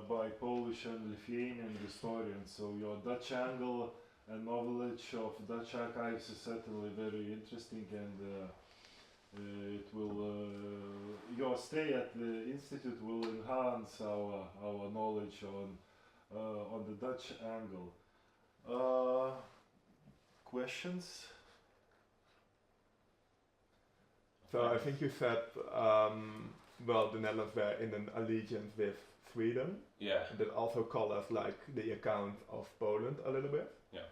S1: by Polish and Lithuanian historians. So your Dutch angle and knowledge of Dutch archives is certainly very interesting, and it will your stay at the institute will enhance our knowledge on the Dutch angle. Questions?
S4: So I think you said, well, the Netherlands were in an allegiance with Sweden.
S2: Yeah.
S4: That also colors like the account of Poland a little bit.
S2: Yeah.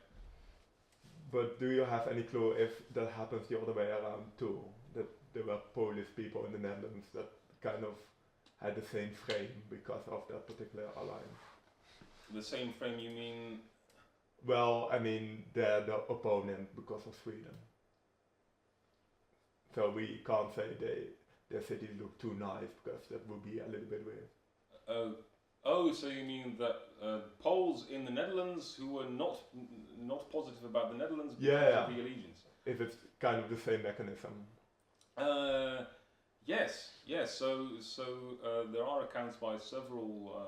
S4: But do you have any clue if that happens the other way around too? That there were Polish people in the Netherlands that kind of had the same frame because of that particular alliance?
S2: The same frame, you mean?
S4: Well, I mean, they're the opponent because of Sweden. So we can't say their cities look too nice, because that would be a little bit weird.
S2: So you mean that Poles in the Netherlands who were not positive about the Netherlands because of the allegiance?
S4: If it's kind of the same mechanism.
S2: Yes. So there are accounts by several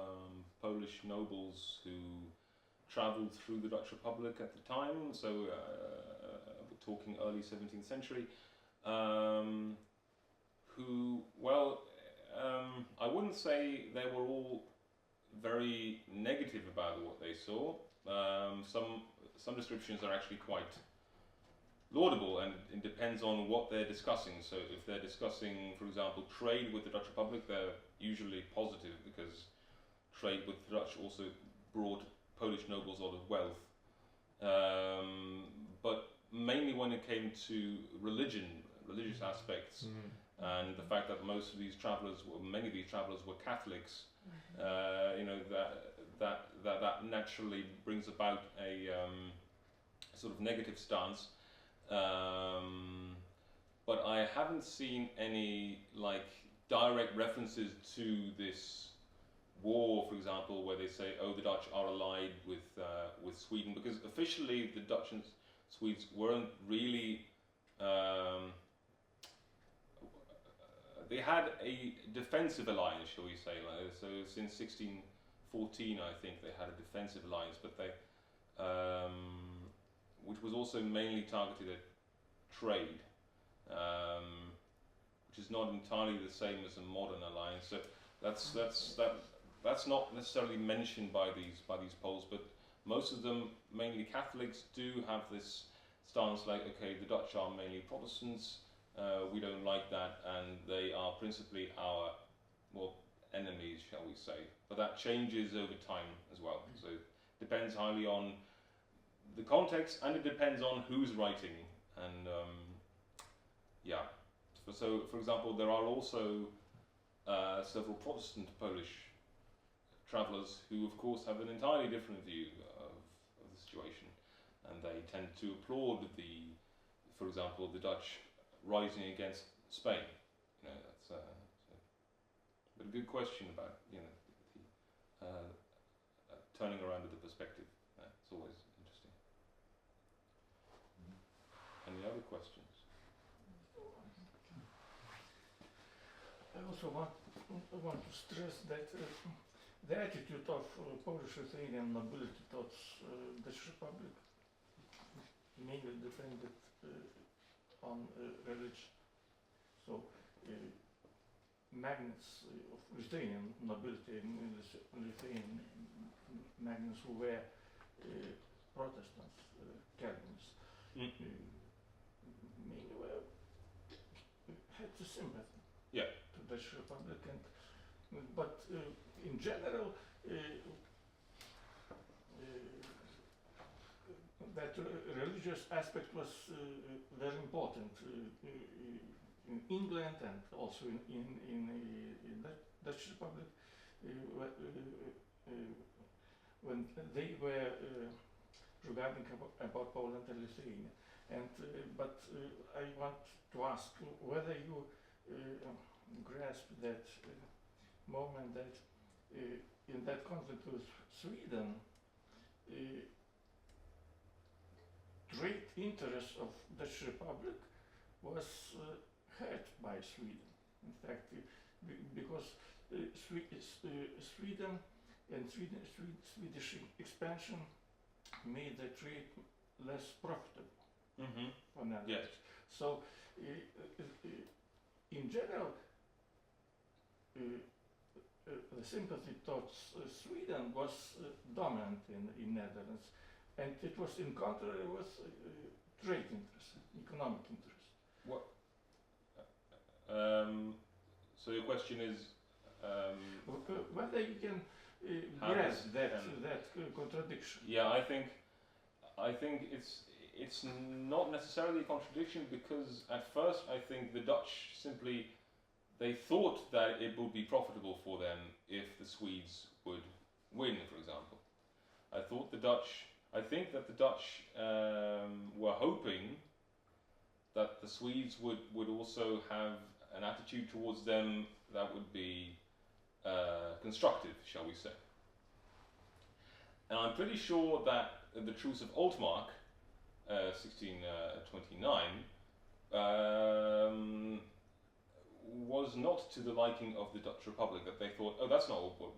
S2: Polish nobles who travelled through the Dutch Republic at the time. So we're talking early 17th century. Who, well, I wouldn't say they were all very negative about what they saw. Some descriptions are actually quite laudable, and it depends on what they're discussing. So if they're discussing, for example, trade with the Dutch Republic, they're usually positive, because trade with the Dutch also brought Polish nobles a lot of wealth. But mainly when it came to religious aspects, and the fact that most of these travelers, many of these travelers were Catholics, you know, that naturally brings about a sort of negative stance. But I haven't seen any like direct references to this war, for example, where they say, "Oh, the Dutch are allied with Sweden," because officially the Dutch and Swedes weren't really. They had a defensive alliance, shall we say? Like, so since 1614, I think they had a defensive alliance, but they, which was also mainly targeted at trade. Which is not entirely the same as a modern alliance. So that's not necessarily mentioned by these polls, but most of them, mainly Catholics, do have this stance like, okay, the Dutch are mainly Protestants, we don't like that, and they are principally our, well, enemies, shall we say. But that changes over time as well. So it depends highly on the context, and it depends on who's writing. And yeah. So, for example, there are also several Protestant Polish travellers who, of course, have an entirely different view of the situation, and they tend to applaud for example, the Dutch rising against Spain. You know, that's but a good question about turning around with the perspective. It's always interesting. Any other questions?
S5: I also want to stress that the attitude of Polish-Lithuanian nobility towards Dutch Republic mainly depended on religion. So magnates of Lithuanian nobility and Lithuanian magnates who were Protestants, Calvinists, mainly had the sympathy.
S2: Yeah.
S5: To Dutch Republic, but in general, that religious aspect was very important in England and also in Dutch Republic when they were regarding about Poland and Lithuania. And but I want to ask whether you grasp that moment that in that conflict with Sweden, trade interests of Dutch Republic was hurt by Sweden. In fact, because Sweden and Swedish expansion made the trade less profitable for Netherlands.
S2: Yes.
S5: So, in general, the sympathy towards Sweden was dominant in Netherlands, and it was in contrary with trade interests, economic interests.
S2: What? So your question is
S5: whether you can grasp that contradiction.
S2: Yeah, I think it's not necessarily a contradiction, because at first I think the Dutch simply, they thought that it would be profitable for them if the Swedes would win, for example. I think that the Dutch were hoping that the Swedes would also have an attitude towards them that would be constructive, shall we say. And I'm pretty sure that the Truce of Altmark, 1629, was not to the liking of the Dutch Republic, that they thought, oh, that's not what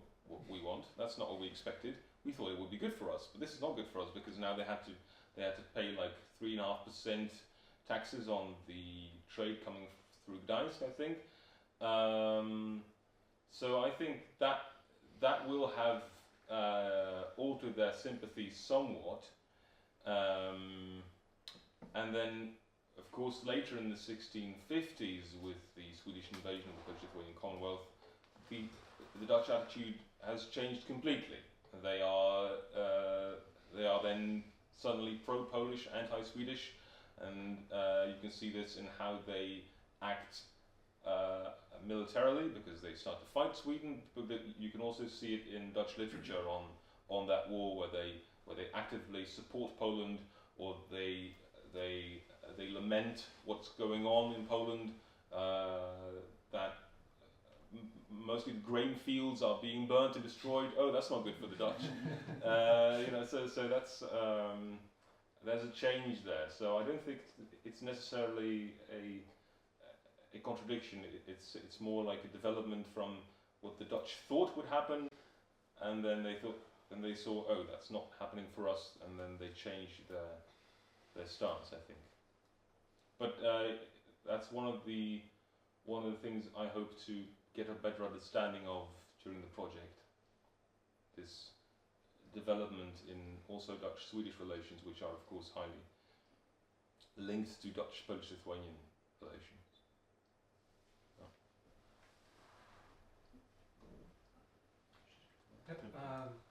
S2: we want, that's not what we expected, we thought it would be good for us, but this is not good for us, because now they had to pay like 3.5% taxes on the trade coming through Gdańsk, I think. So I think that will have altered their sympathy somewhat. And then, of course, later in the 1650s, with the Swedish invasion of the Polish-Lithuanian Commonwealth, the Dutch attitude has changed completely. They are then suddenly pro-Polish, anti-Swedish, and you can see this in how they act militarily because they start to fight Sweden, but you can also see it in Dutch literature on that war where they actively support Poland, or they lament what's going on in Poland, that mostly the grain fields are being burnt and destroyed. Oh, that's not good for the Dutch. So that's there's a change there. So I don't think it's necessarily a contradiction. It's more like a development from what the Dutch thought would happen, and then they saw, oh, that's not happening for us, and then they changed their stance, I think. But that's one of the things I hope to get a better understanding of during the project. This development in also Dutch-Swedish relations, which are of course highly linked to Dutch-Polish-Lithuanian relations.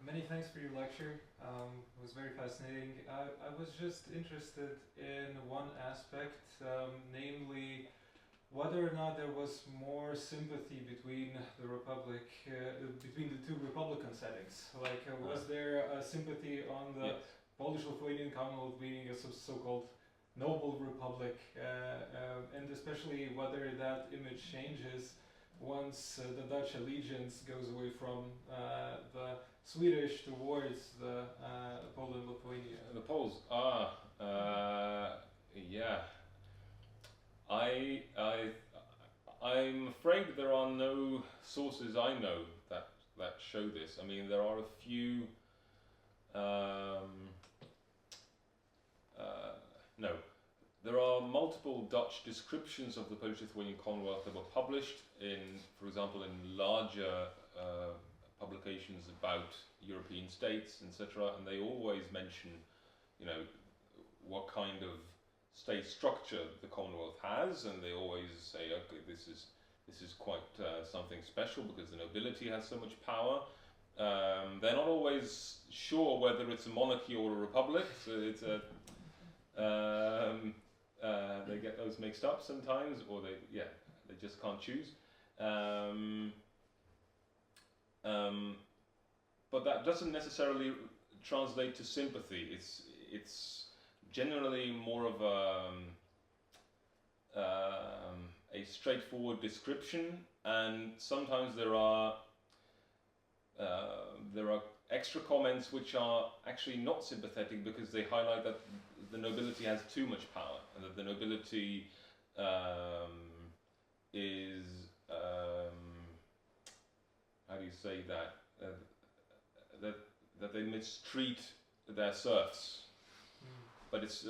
S6: Many thanks for your lecture. It was very fascinating. I was just interested in one aspect, namely whether or not there was more sympathy between the republic, between the two republican settings. Like, was there a sympathy on the Polish-Lithuanian Commonwealth being a so-called noble republic, and especially whether that image changes once the Dutch allegiance goes away from the Swedish towards the Poland-Lithuania.
S2: The Poles, yeah. I'm afraid there are no sources I know that show this. I mean, there are a few. No, there are multiple Dutch descriptions of the Polish-Lithuanian Commonwealth that were published in, for example, in larger publications about European states, etc. And they always mention, what kind of state structure the Commonwealth has, and they always say, okay, this is quite something special because the nobility has so much power. They're not always sure whether it's a monarchy or a republic, so it's a they get those mixed up sometimes, or they just can't choose. But that doesn't necessarily translate to sympathy. It's generally more of a straightforward description, and sometimes there are extra comments which are actually not sympathetic because they highlight that the nobility has too much power, and that the nobility is how do you say that that they mistreat their serfs. But it's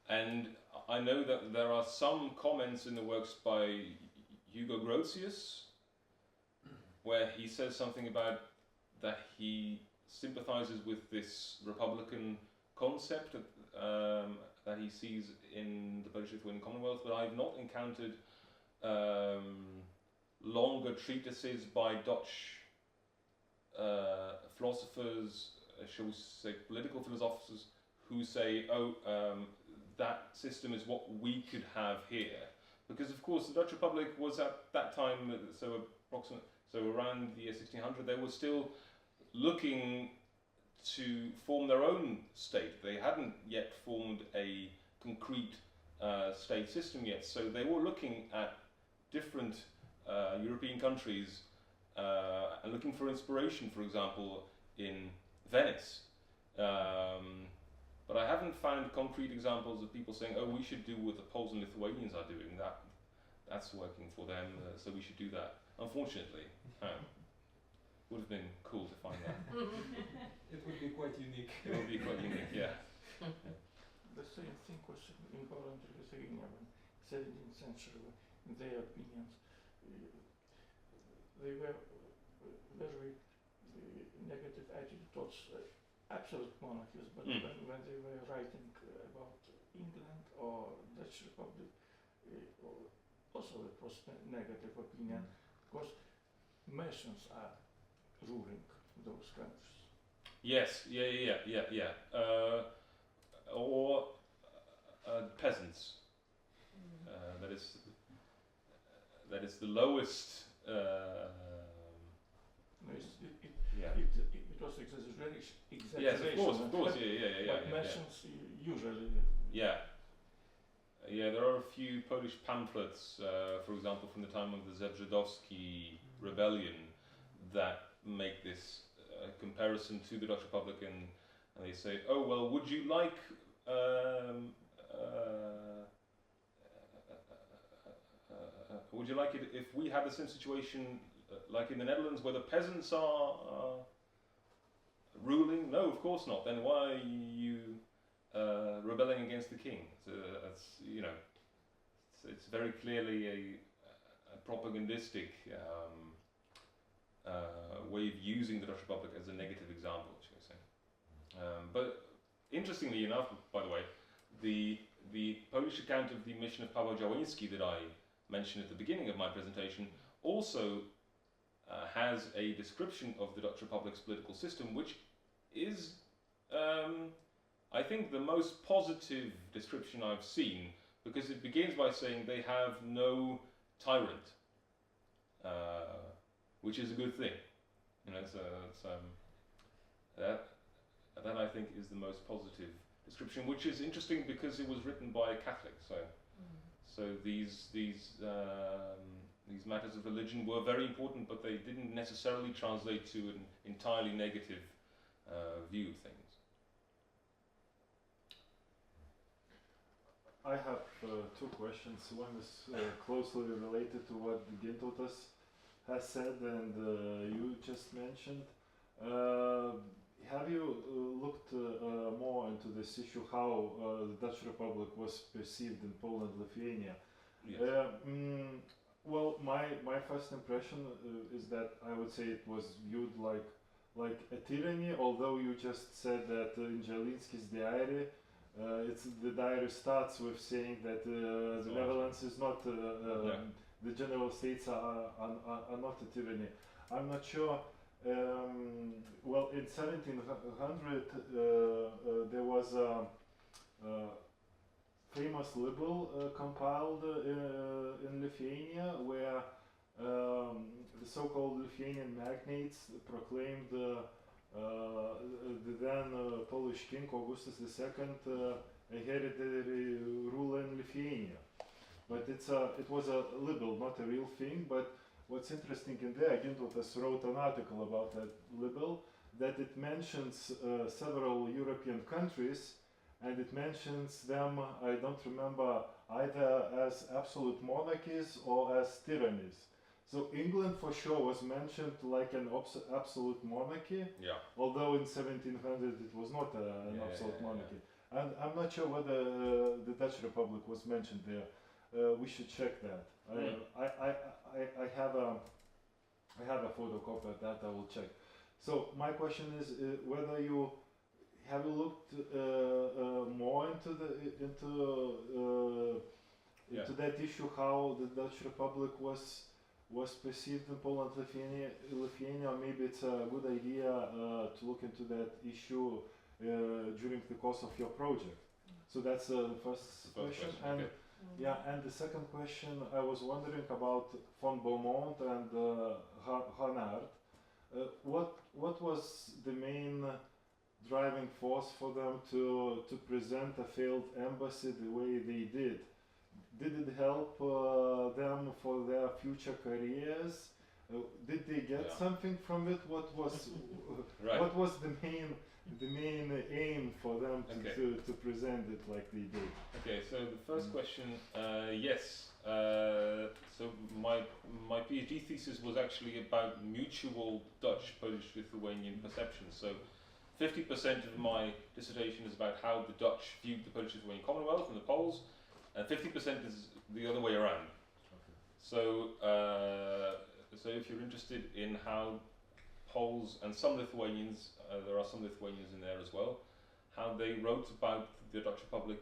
S2: and I know that there are some comments in the works by Hugo Grotius where he says something about that he sympathizes with this republican concept that he sees in the Polish-Lithuanian Commonwealth, but I've not encountered longer treatises by Dutch philosophers, shall we say political philosophers, who say, that system is what we could have here. Because of course the Dutch Republic was at that time, so around the year 1600, they were still looking to form their own state. They hadn't yet formed a concrete state system yet, so they were looking at different European countries and looking for inspiration, for example, in Venice. But I haven't found concrete examples of people saying, oh, we should do what the Poles and Lithuanians are doing. That's working for them, so we should do that. Unfortunately, would have been cool to find that.
S6: It would be quite unique.
S2: It would be quite unique, yeah.
S5: The same thing was in Poland and Lithuania in 17th century, in their opinions. They were very negative attitude towards absolute monarchies, but when they were writing about England or Dutch Republic, also it was negative opinion, because Masons are ruling those countries.
S2: Yes, yeah. Or peasants. That is, that it's the lowest.
S5: No, it was exaggeration.
S2: Yes, of course, yeah.
S5: But mentions usually.
S2: Yeah. Yeah, there are a few Polish pamphlets, for example, from the time of the Zebrzydowski rebellion, that make this comparison to the Dutch Republic, and they say, oh, well, would you like it if we had the same situation like in the Netherlands, where the peasants are ruling? No, of course not. Then why are you rebelling against the king? It's very clearly a propagandistic way of using the Dutch Republic as a negative example, shall we say. But interestingly enough, by the way, the Polish account of the mission of Paweł Działyński that I mentioned at the beginning of my presentation also has a description of the Dutch Republic's political system, which is, I think, the most positive description I've seen, because it begins by saying they have no tyrant, which is a good thing. You know, that I think is the most positive description, which is interesting because it was written by a Catholic. So these matters of religion were very important, but they didn't necessarily translate to an entirely negative view of things.
S1: I have two questions. One is closely related to what Gintautas has said and you just mentioned. Have you looked more into this issue, how the Dutch Republic was perceived in Poland-Lithuania?
S2: Yes.
S1: Well, my first impression is that I would say it was viewed like a tyranny, although you just said that in Działyński's diary, the diary starts with saying that the Netherlands is not, the General States are not a tyranny. I'm not sure. Well, in 1700 there was a famous libel compiled in Lithuania, where the so-called Lithuanian magnates proclaimed the then Polish king Augustus II a hereditary ruler in Lithuania. But it was a libel, not a real thing. But what's interesting in there, Gintautas wrote an article about that libel, that it mentions several European countries, and it mentions them, I don't remember, either as absolute monarchies or as tyrannies. So England for sure was mentioned like an absolute monarchy, although in 1700 it was not an absolute monarchy. And I'm not sure whether the Dutch Republic was mentioned there. We should check that. I have a photocopy of that. I will check. So my question is whether you have looked more into that issue, how the Dutch Republic was perceived in Poland-Lithuania, or maybe it's a good idea to look into that issue during the course of your project. So that's the first question. And and the second question, I was wondering about von Beaumont and Hanard. What was the main driving force for them to present a failed embassy the way they did? Did it help them for their future careers? Did they get something from it? What was the main aim for them to present it like they did?
S2: Okay, so the first question, yes. So my PhD thesis was actually about mutual Dutch-Polish-Lithuanian perceptions. So 50% of my dissertation is about how the Dutch viewed the Polish-Lithuanian Commonwealth and the Poles, and 50% is the other way around. So if you're interested in how Poles and some Lithuanians, there are some Lithuanians in there as well, how they wrote about the Dutch Republic,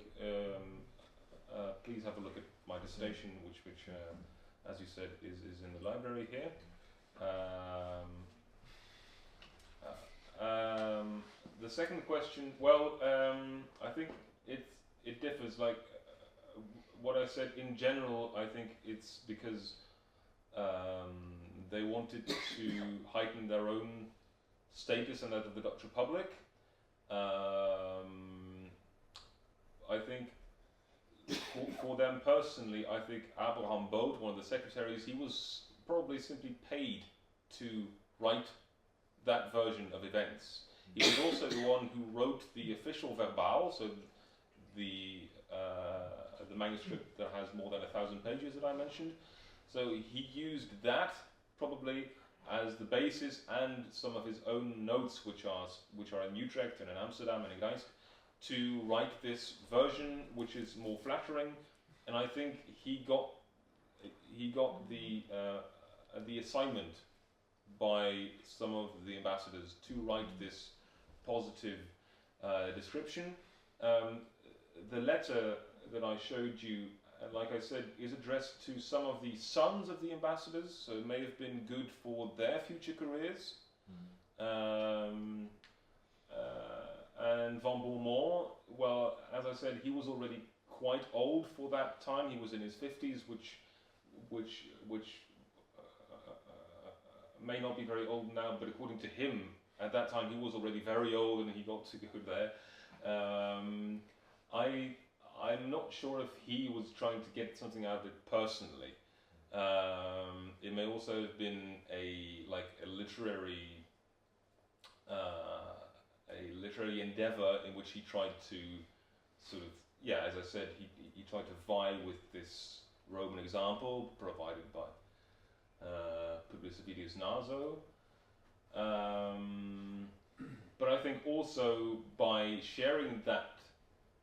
S2: please have a look at my dissertation, which as you said, is in the library here. The second question, well, I think it differs. Like what I said in general, I think it's because They wanted to heighten their own status and that of the Dutch Republic. I think for them personally, I think Abraham Boot, one of the secretaries, he was probably simply paid to write that version of events. He was also the one who wrote the official verbal, so the manuscript that has more than 1,000 pages that I mentioned. So he used that probably as the basis, and some of his own notes, which are in Utrecht and in Amsterdam and in Gdańsk, to write this version, which is more flattering. And I think he got the assignment by some of the ambassadors to write this positive description. The letter that I showed you, like I said, is addressed to some of the sons of the ambassadors, so it may have been good for their future careers. And Van Bourmont, well, as I said, he was already quite old for that time. He was in his 50s, which may not be very old now, but according to him, at that time he was already very old and he got to go there. I'm not sure if he was trying to get something out of it personally. It may also have been a literary endeavor in which he tried to sort of, as I said, he tried to vie with this Roman example provided by Publius Ovidius Naso. But I think also by sharing that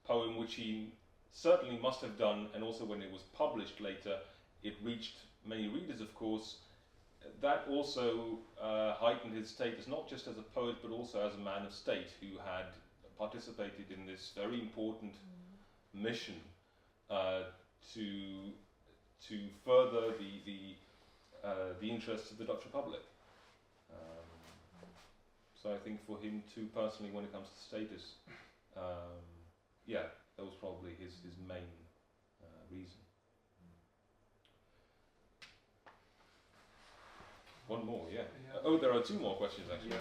S2: poem, which he certainly must have done, and also when it was published later, it reached many readers, of course, that also heightened his status, not just as a poet, but also as a man of state who had participated in this very important mission to further the interests of the Dutch Republic. So I think for him too, personally, when it comes to status, that was probably his main reason. One more, yeah. Oh, there are two more questions actually.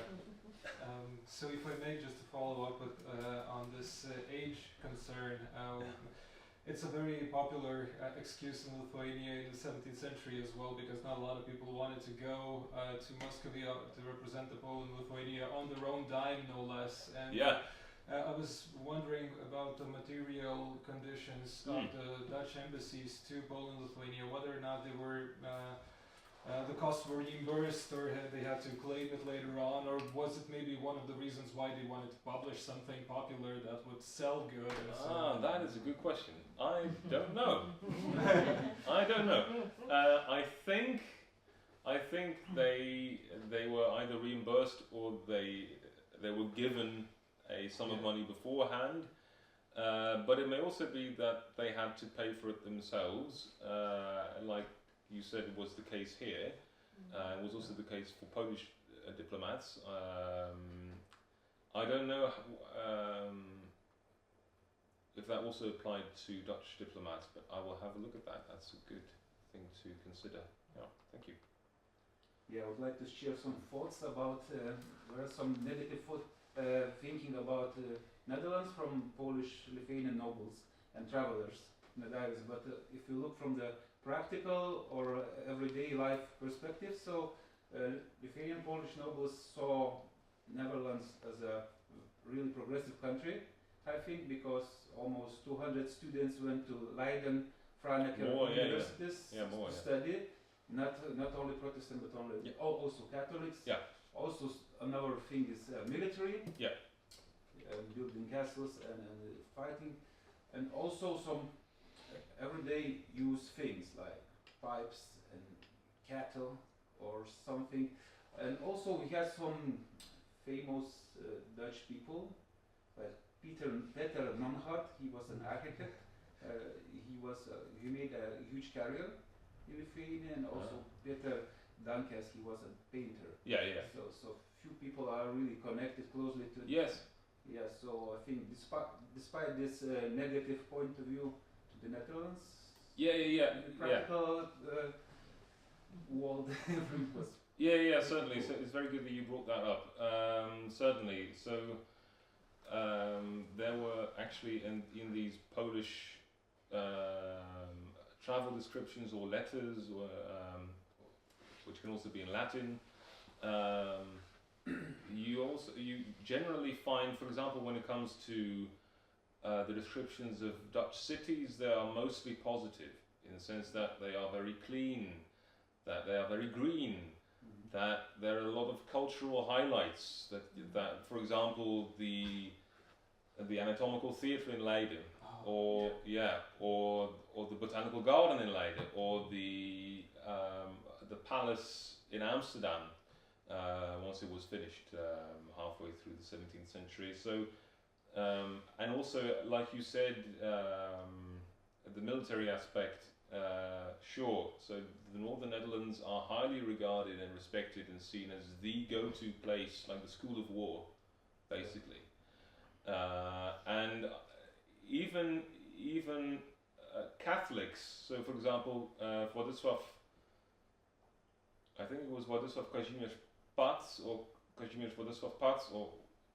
S6: So if I may just to follow up with, on this age concern, it's a very popular excuse in Lithuania in the 17th century as well, because not a lot of people wanted to go to Muscovy to represent the Poland-Lithuania on their own dime, no less. And I was wondering about the material conditions of the Dutch embassies to Poland-Lithuania, whether or not they were the costs were reimbursed, or they had to claim it later on, or was it maybe one of the reasons why they wanted to publish something popular that would sell good?
S2: That is a good question. I don't know. I don't know. I think they were either reimbursed or they were given a sum of money beforehand. But it may also be that they had to pay for it themselves, like you said it was the case here. It was also the case for Polish diplomats. I don't know if that also applied to Dutch diplomats, but I will have a look at that. That's a good thing to consider. Yeah, thank you.
S7: Yeah, I would like to share some thoughts about, there are some negative thinking about Netherlands from Polish, Lithuanian nobles and travelers in the diaries, but if you look from the practical or everyday life perspective, so Lithuanian Polish nobles saw Netherlands as a really progressive country, I think, because almost 200 students went to Leiden, Franeker universities to study, not only Protestant but also Catholics. Also another thing is military, building castles and fighting, and also some everyday use things like pipes and cattle or something. And also we had some famous Dutch people like Peter Nonhart. He was an architect. He made a huge career in Lithuania, and also Peter Dankes, he was a painter. So few people are really connected closely to. So I think despite this negative point of view to the Netherlands, practical world was
S2: Yeah, certainly. So it's very good that you brought that up. Certainly. So there were actually in these Polish travel descriptions or letters, or, which can also be in Latin. You generally find, for example, when it comes to the descriptions of Dutch cities, they are mostly positive in the sense that they are very clean, that they are very green, that there are a lot of cultural highlights. That for example, the anatomical theatre in Leiden, or the botanical garden in Leiden, or the palace in Amsterdam. Once it was finished halfway through the 17th century. So, and also, like you said, the military aspect, sure. So the Northern Netherlands are highly regarded and respected and seen as the go-to place, like the school of war, basically. And even Catholics. So, for example, Władysław, I think it was Władysław Kazimierz Pats or Kazimierz Władysław Pats or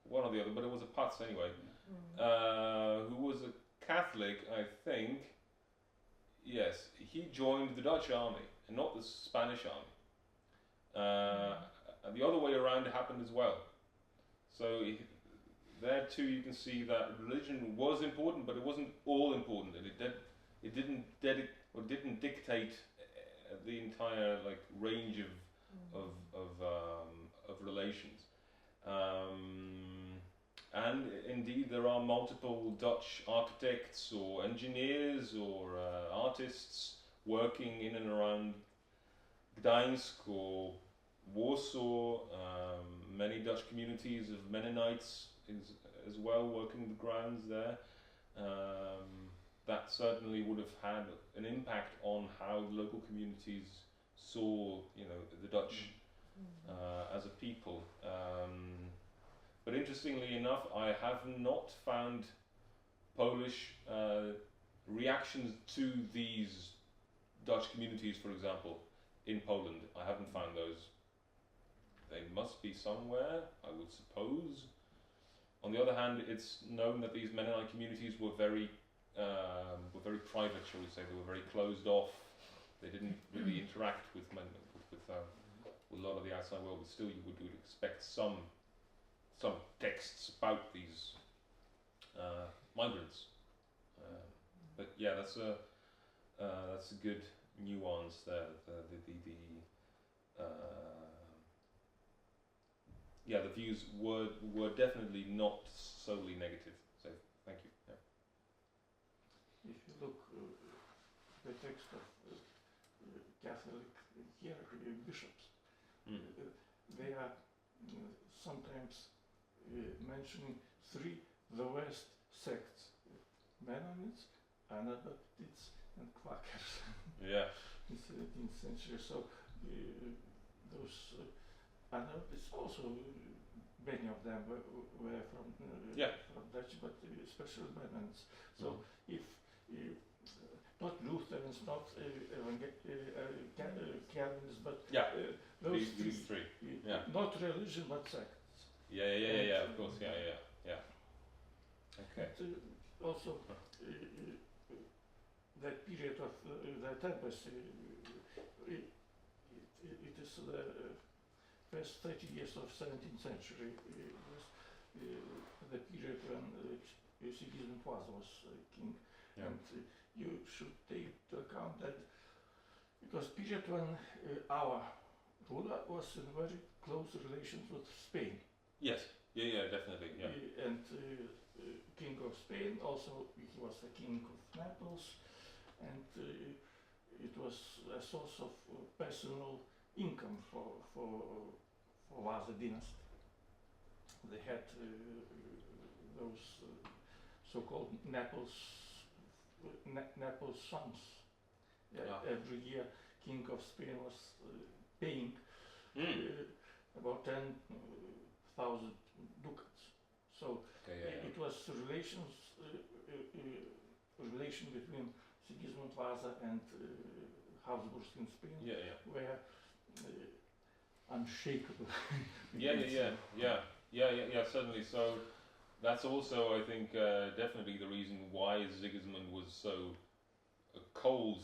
S2: one or the other, but it was a Pats anyway, who was a Catholic, I think. Yes, he joined the Dutch army and not the Spanish army. And the other way around happened as well. So there too you can see that religion was important, but it wasn't all important, and it didn't dictate the entire range of relations. And indeed, there are multiple Dutch architects or engineers or artists working in and around Gdańsk or Warsaw. Many Dutch communities of Mennonites as well working the grounds there. That certainly would have had an impact on how the local communities saw, the Dutch as a people. But interestingly enough, I have not found Polish reactions to these Dutch communities, for example, in Poland. I haven't found those. They must be somewhere, I would suppose. On the other hand, it's known that these Mennonite communities were very private, shall we say. They were very closed off. They didn't really interact with a lot of the outside world, but still you would expect some texts about these migrants. But yeah, that's a good nuance there. The views were definitely not solely negative. So thank you. Yeah.
S5: If you look the text of Catholic bishops, they are sometimes mentioning the worst sects: Mennonites, Anabaptists, and Quakers.
S2: Yeah.
S5: In the 17th century, so those Anabaptists also, many of them were from Dutch, but especially Mennonites. So if not Lutherans, not Calvinists, but those
S2: these three.
S5: Not religion, but sects.
S2: Yeah, of course, yeah. Okay.
S5: And, also, that period of the tempest, it is the first 30 years of 17th century, was the period when Sigismund Vasa was king.
S2: Yeah.
S5: And you should take into account that because period when our ruler was in very close relations with Spain.
S2: Yes. Yeah, definitely. Yeah.
S5: And King of Spain, also he was the King of Naples, and it was a source of personal income for Vasa dynasty. They had those so-called Naples sons. Every year, King of Spain was paying about 10,000 ducats. So it was relation between Sigismund Vasa and Habsburgs in Spain
S2: Yeah, yeah.
S5: were unshakable.
S2: Yeah, certainly. So that's also, I think, definitely the reason why Sigismund was so cold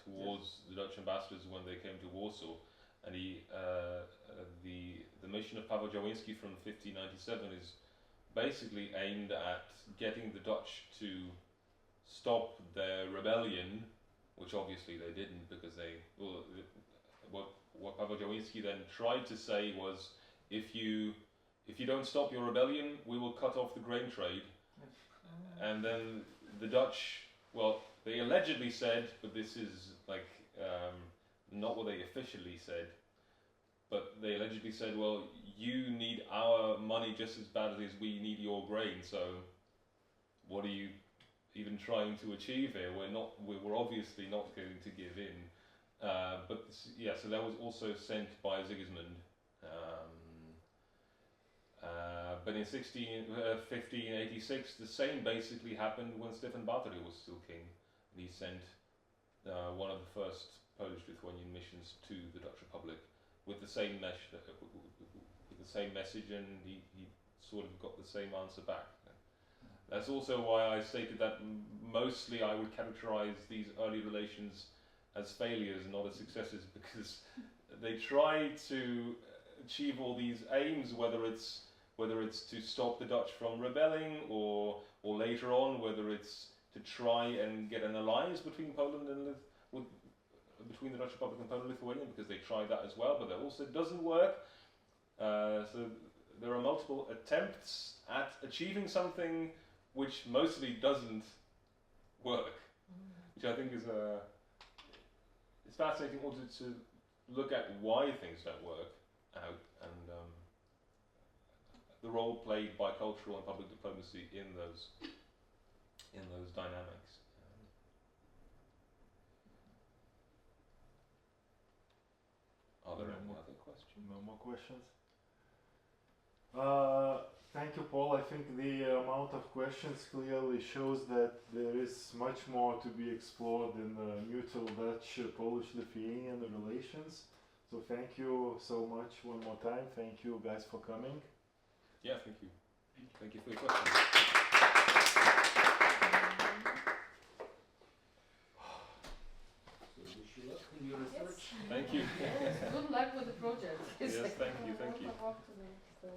S2: towards the Dutch ambassadors when they came to Warsaw, and the mission of Paweł Jaworski from 1597 is basically aimed at getting the Dutch to stop their rebellion, which obviously they didn't, because what Paweł Jaworski then tried to say was, if you don't stop your rebellion, we will cut off the grain trade. And then the Dutch, well, they allegedly said, but this is like not what they officially said, but they allegedly said, well, you need our money just as badly as we need your grain, so what are you even trying to achieve here? We're obviously not going to give in. But yeah, so that was also sent by Sigismund. But in 1586, the same basically happened when Stefan Batory was still king. And he sent one of the first Polish-Lithuanian missions to the Dutch Republic with the same message, and he sort of got the same answer back. That's also why I stated that mostly I would characterize these early relations as failures and not as successes, because they try to achieve all these aims, whether it's to stop the Dutch from rebelling, or later on, whether it's to try and get an alliance between Poland and between the Dutch Republic and Poland-Lithuania, because they tried that as well, but that also doesn't work. So there are multiple attempts at achieving something which mostly doesn't work, which I think is it's fascinating also to look at why things don't work out, and the role played by cultural and public diplomacy in those dynamics. Are there any other questions?
S1: No more questions? Thank you, Paul. I think the amount of questions clearly shows that there is much more to be explored in mutual Dutch-Polish-Lithuanian relations. So thank you so much one more time. Thank you guys for coming.
S2: Yeah, thank you. Thank you for your questions.
S7: So wish you luck in your research.
S2: Thank you.
S3: Yes, good luck with the project.
S2: Yes, thank you.
S3: A lot of work to do, so.